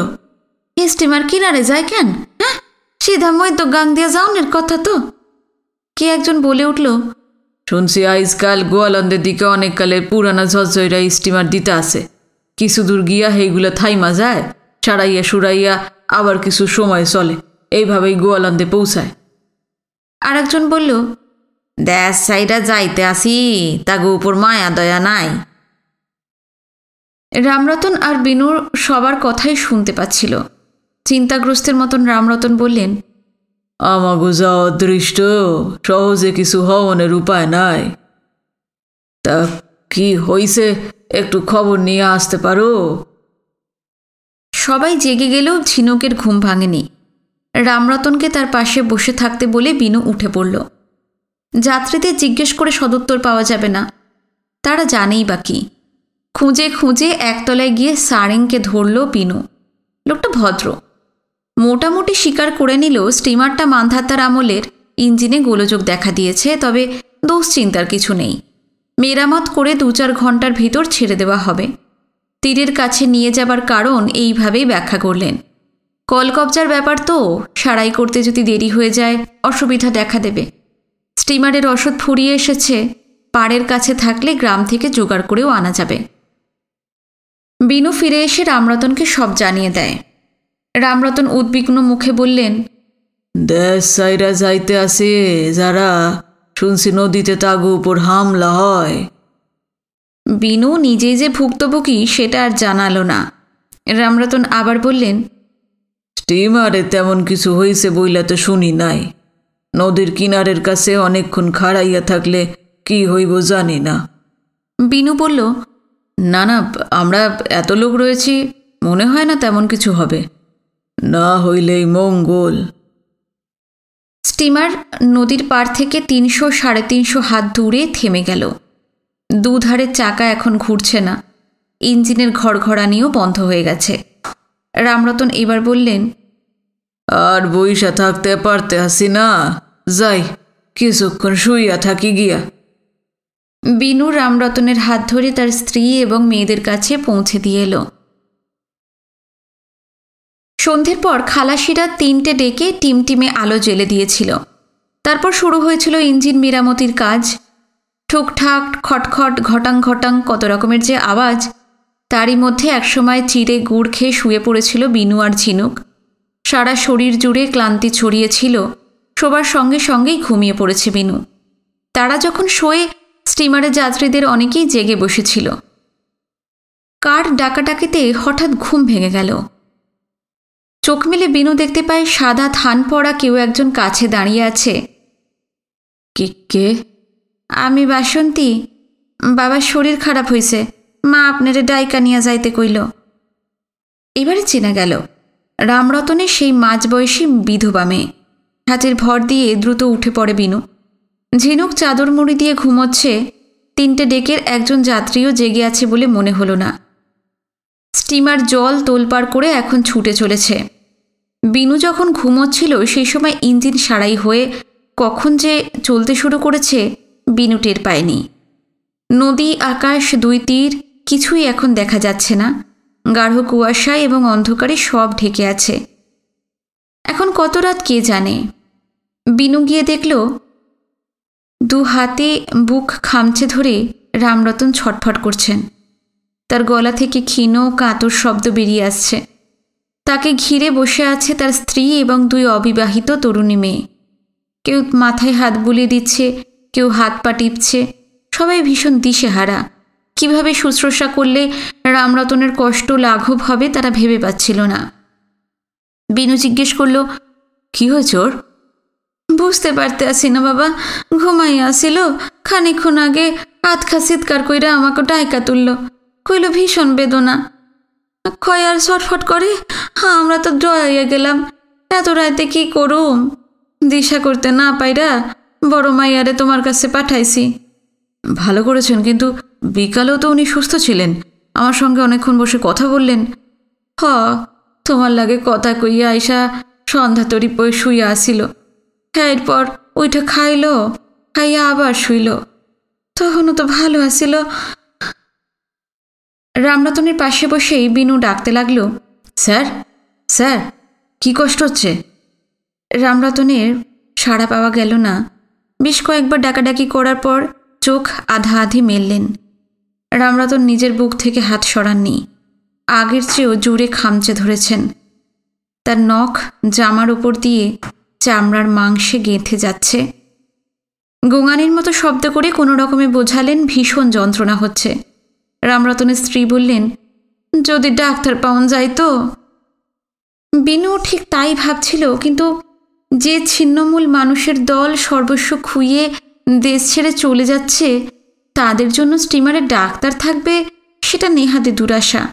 এ স্টিমার কিনারে যায় কেন? হ্যাঁ, সিধা মধ্য গাং দিয়ে যাওনের কথা তো। কে একজন বলে উঠল, শুনছি আজকাল গোয়ালন্দের দিকে অনেক কালের পুরানা ঝরঝরা স্টিমার দিতে আছে। কিছু দূর গিয়া সেইগুলো থাইমা যায়, ছাড়াইয়া সুরাইয়া আবার কিছু সময় চলে, এইভাবেই গোয়ালন্দে পৌঁছায়। আর একজন বলল, দেশ সাইডা যাইতে আসি, তাগো উপর মায়া দয়া নাই। রামরতন আর বিনুর সবার কথাই শুনতে পাচ্ছিল। চিন্তাগ্রস্তের মতন রামরতন বললেন, আমাগো যা অদৃষ্ট, সহজে কিছু হওয়ানের উপায় নাই। তা কি হইছে একটু খবর নিয়ে আসতে পারো? সবাই জেগে গেলেও ঝিনুকের ঘুম ভাঙেনি। রামরতনকে তার পাশে বসে থাকতে বলে বিনু উঠে পড়ল। যাত্রীদের জিজ্ঞেস করে সদুত্তর পাওয়া যাবে না, তারা জানেই বা কি। খুঁজে খুঁজে একতলায় গিয়ে সারেংকে ধরল বিনু। লোকটা ভদ্র, মোটামুটি স্বীকার করে নিল স্টিমারটা মান্ধাতার আমলের, ইঞ্জিনে গোলযোগ দেখা দিয়েছে, তবে দুশ্চিন্তার কিছু নেই। মেরামত করে 2-4 ঘন্টার ভিতর ছেড়ে দেওয়া হবে। তীরের কাছে নিয়ে যাবার কারণ এইভাবেই ব্যাখ্যা করলেন। কলকবজার ব্যাপার তো, সারাই করতে যদি দেরি হয়ে যায় অসুবিধা দেখা দেবে। স্টিমারের রসদ ফুরিয়ে এসেছে, পাড়ের কাছে থাকলে গ্রাম থেকে জোগাড় করেও আনা যাবে। বিনু ফিরে এসে রামরতনকে সব জানিয়ে দেয়। রামরতন উদ্বিগ্ন মুখে বললেন, দেশ সাইরা যাইতে আসে যারা, শুনছি নদীতে তাগু উপর হামলা হয়। বিনু নিজেই যে ভুক্তভোগী সেটা আর জানালো না। রামরতন আবার বললেন, স্টিমারে তেমন কিছু হয়েছে বইলা তো শুনি নাই। নদীর কিনারের কাছে অনেকক্ষণ খাড়াইয়া থাকলে কি হইব জানি না। বিনু বলল, না না, আমরা এত লোক রয়েছি, মনে হয় না তেমন কিছু হবে। না হইলেই মঙ্গল। স্টিমার নদীর পাড় থেকে ৩০০-৩৫০ হাত দূরে থেমে গেল। দুধারের চাকা এখন ঘুরছে না, ইঞ্জিনের ঘড়ঘড়ানিও বন্ধ হয়ে গেছে। রামরতন এবার বললেন, আর বইসা থাকতে পারতে আসি না, যাই কিছুক্ষণ শুইয়া থাকি গিয়া। বিনু রামরতনের হাত ধরে তার স্ত্রী এবং মেয়েদের কাছে পৌঁছে দিয়ে এলো। সন্ধ্যের পর খালাসিরা ৩টে ডেকে টিমটিমে আলো জ্বেলে দিয়েছিল। তারপর শুরু হয়েছিল ইঞ্জিন মেরামতির কাজ। ঠুকঠাক, খটখট, ঘটাং ঘটাং কত রকমের যে আওয়াজ। তারই মধ্যে একসময় চিড়ে গুড় খেয়ে শুয়ে পড়েছিল বিনু আর ঝিনুক। সারা শরীর জুড়ে ক্লান্তি ছড়িয়েছিল, শোবার সঙ্গে সঙ্গেই ঘুমিয়ে পড়েছে বিনু। তারা যখন শোয়ে, স্টিমারের যাত্রীদের অনেকেই জেগে বসেছিল। কার ডাকাডাকিতে হঠাৎ ঘুম ভেঙে গেল। চোখ মেলে বিনু দেখতে পায় সাদা থান পরা কেউ একজন কাছে দাঁড়িয়ে আছে। কে? আমি বাসন্তী। বাবার শরীর খারাপ হইছে, মা আপনারে ডাইকা নিয়ে যাইতে কইল। এবারে চেনা গেল রামরতনের সেই মাঝবয়সী বিধবা মেয়ে। হাতের ভর দিয়ে দ্রুত উঠে পড়ে বিনু। ঝিনুক চাদর মুড়ি দিয়ে ঘুমোচ্ছে। ৩টে ডেকের একজন যাত্রীও জেগে আছে বলে মনে হলো না। স্টিমার জল তোলপাড় করে এখন ছুটে চলেছে। বিনু যখন ঘুমোচ্ছিল সেই সময় ইঞ্জিন সারাই হয়ে কখন যে চলতে শুরু করেছে বিনু টের পায়নি। নদী, আকাশ, দুই তীর কিছুই এখন দেখা যাচ্ছে না। গাঢ় কুয়াশায় এবং অন্ধকারে সব ঢেকে আছে। এখন কত রাত কে জানে। বিনু গিয়ে দেখল, দু হাতে বুক খামচে ধরে রামরতন ছটফট করছেন। তার গলা থেকে ক্ষীণ কাতর শব্দ বেরিয়ে আসছে। তাকে ঘিরে বসে আছে তার স্ত্রী এবং ২ অবিবাহিত তরুণী মেয়ে। কেউ মাথায় হাত বুলিয়ে দিচ্ছে, কেউ হাত পা টিপছে। সবাই ভীষণ দিশেহারা। কিভাবে শুশ্রূষা করলে রামরতনের কষ্ট লাঘব হবে তারা ভেবে পাচ্ছিল না। বিনু জিজ্ঞেস করল, কি হয়েছে ওর? বুঝতে পারতে আসি না বাবা, ঘুমাইয়া আসিল। খানিক্ষণ আগে আতখা চিৎকার কইরা আমাকে ডাইকা তুলল, কইল ভীষণ বেদনা। কয় আর ছটফট করে। হ্যাঁ, আমরা তো ডরাইয়া গেলাম। এত রাতে কি করুম, দিশা করতে না পাইরা বড় মাইয়ারে তোমার কাছে পাঠাইছি। ভালো করেছেন, কিন্তু বিকালেও তো উনি সুস্থ ছিলেন, আমার সঙ্গে অনেকক্ষণ বসে কথা বললেন। তোমার লাগে কথা কইয়া আইসা সন্ধ্যা তরি পই শুইয়া আসিল। এরপর ওইটা খাইয়া আবার শুইল। তখনও তো ভালো আসিল। রামরতনের পাশে বসেই বিনু ডাকতে লাগলো, স্যার, স্যার, কি কষ্ট হচ্ছে? রামরতনের সাড়া পাওয়া গেল না। বেশ কয়েকবার ডাকাডাকি করার পর চোখ আধা আধি মেললেন। রামরতন নিজের বুক থেকে হাত সরাননি, আগের চেয়েও জোরে খামচে ধরেছেন। তার নখ জামার উপর দিয়ে চামড়ার মাংসে গেঁথে যাচ্ছে। গোঙানির মতো শব্দ করে কোনো রকমে বোঝালেন ভীষণ যন্ত্রণা হচ্ছে। রামরতনের স্ত্রী বললেন, যদি ডাক্তার পাওয়া যায় তো। বিনু ঠিক তাই ভাবছিল, কিন্তু যে ছিন্নমূল মানুষের দল সর্বস্ব খুইয়ে দেশ ছেড়ে চলে যাচ্ছে, তাদের জন্য স্টিমারে ডাক্তার থাকবে সেটা নেহাতে দুরাশা।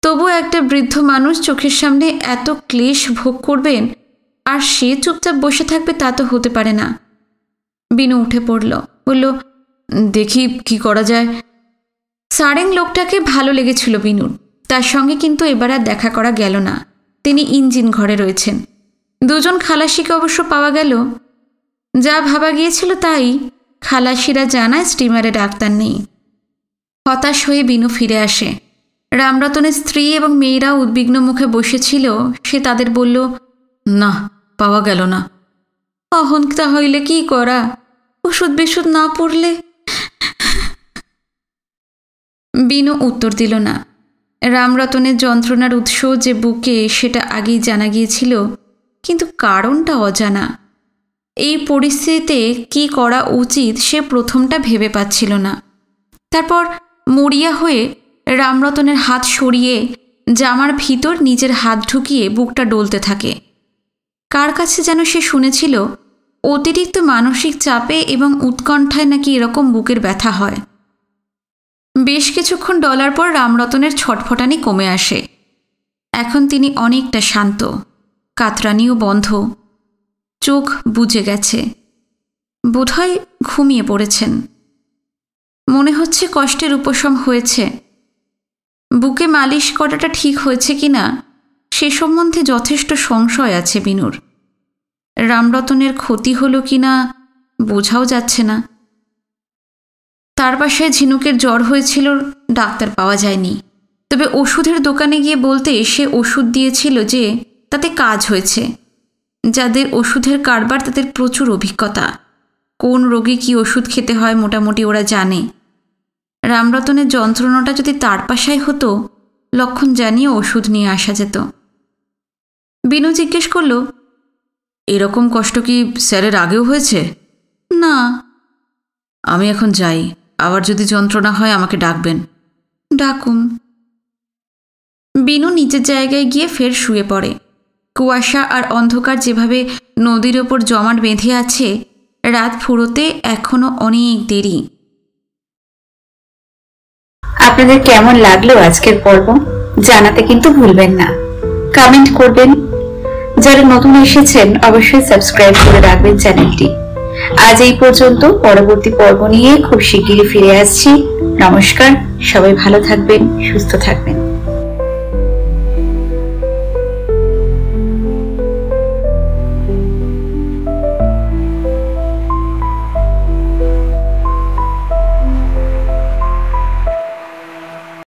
তবু একটা বৃদ্ধ মানুষ চোখের সামনে এত ক্লেশ ভোগ করবেন আর সে চুপচাপ বসে থাকবে তা তো হতে পারে না। বিনু উঠে পড়ল, বলল, দেখি কি করা যায়। সারেং লোকটাকে ভালো লেগেছিল বিনুর, তার সঙ্গে কিন্তু এবার আর দেখা করা গেল না। তিনি ইঞ্জিন ঘরে রয়েছেন। 2 জন খালাসিকে অবশ্য পাওয়া গেল। যা ভাবা গিয়েছিল তাই, খালাসিরা জানায় স্টিমারে ডাক্তার নেই। হতাশ হয়ে বিনু ফিরে আসে। রামরতনের স্ত্রী এবং মেয়েরা উদ্বিগ্ন মুখে বসেছিল। সে তাদের বলল, না, পাওয়া গেল না। অহংতা হইলে কি করা, ওষুধ বিশুধ না পড়লে। বিনু উত্তর দিল না। রামরতনের যন্ত্রণার উৎস যে বুকে সেটা আগেই জানা গিয়েছিল, কিন্তু কারণটা অজানা। এই পরিস্থিতিতে কি করা উচিত সে প্রথমটা ভেবে পাচ্ছিল না। তারপর মরিয়া হয়ে রামরতনের হাত সরিয়ে জামার ভিতর নিজের হাত ঢুকিয়ে বুকটা ডলতে থাকে। কার কাছে যেন সে শুনেছিল অতিরিক্ত মানসিক চাপে এবং উৎকণ্ঠায় নাকি এরকম বুকের ব্যথা হয়। বেশ কিছুক্ষণ ডলার পর রামরতনের ছটফটানি কমে আসে। এখন তিনি অনেকটা শান্ত, কাতরানিও বন্ধ, চোখ বুজে গেছে। বোধহয় ঘুমিয়ে পড়েছেন। মনে হচ্ছে কষ্টের উপশম হয়েছে। বুকে মালিশ করাটা ঠিক হয়েছে কিনা সে সম্বন্ধে যথেষ্ট সংশয় আছে বিনুর। রামরতনের ক্ষতি হলো কিনা বোঝাও যাচ্ছে না। তার বাসায় ঝিনুকের জ্বর হয়েছিল, ডাক্তার পাওয়া যায়নি। তবে ওষুধের দোকানে গিয়ে বলতে সে ওষুধ দিয়েছিল যে তাতে কাজ হয়েছে। যাদের ওষুধের কারবার তাদের প্রচুর অভিজ্ঞতা। কোন রোগী কি ওষুধ খেতে হয় মোটামুটি ওরা জানে। রামরতনের যন্ত্রণাটা যদি তার পাশায় হতো, লক্ষণ জানিয়ে ওষুধ নিয়ে আসা যেত। বিনু জিজ্ঞেস করল, এরকম কষ্ট কি স্যারের আগেও হয়েছে? না। আমি এখন যাই, আবার যদি যন্ত্রণা হয় আমাকে ডাকবেন। ডাকুম। বিনু নিজের জায়গায় গিয়ে ফের শুয়ে পড়ে। কুয়াশা আর অন্ধকার যেভাবে নদীর ওপর জমাট বেঁধে আছে, রাত ফুরোতে এখনো অনেক দেরি। আপনাদের কেমন লাগলো আজকের পর্ব জানাতে কিন্তু ভুলবেন না, কমেন্ট করবেন। যারা নতুন এসেছেন অবশ্যই সাবস্ক্রাইব করে রাখবেন চ্যানেলটি। আজ এই পর্যন্ত, পরবর্তী পর্ব নিয়ে খুব শিগগিরই ফিরে আসছি। নমস্কার, সবাই ভালো থাকবেন, সুস্থ থাকবেন।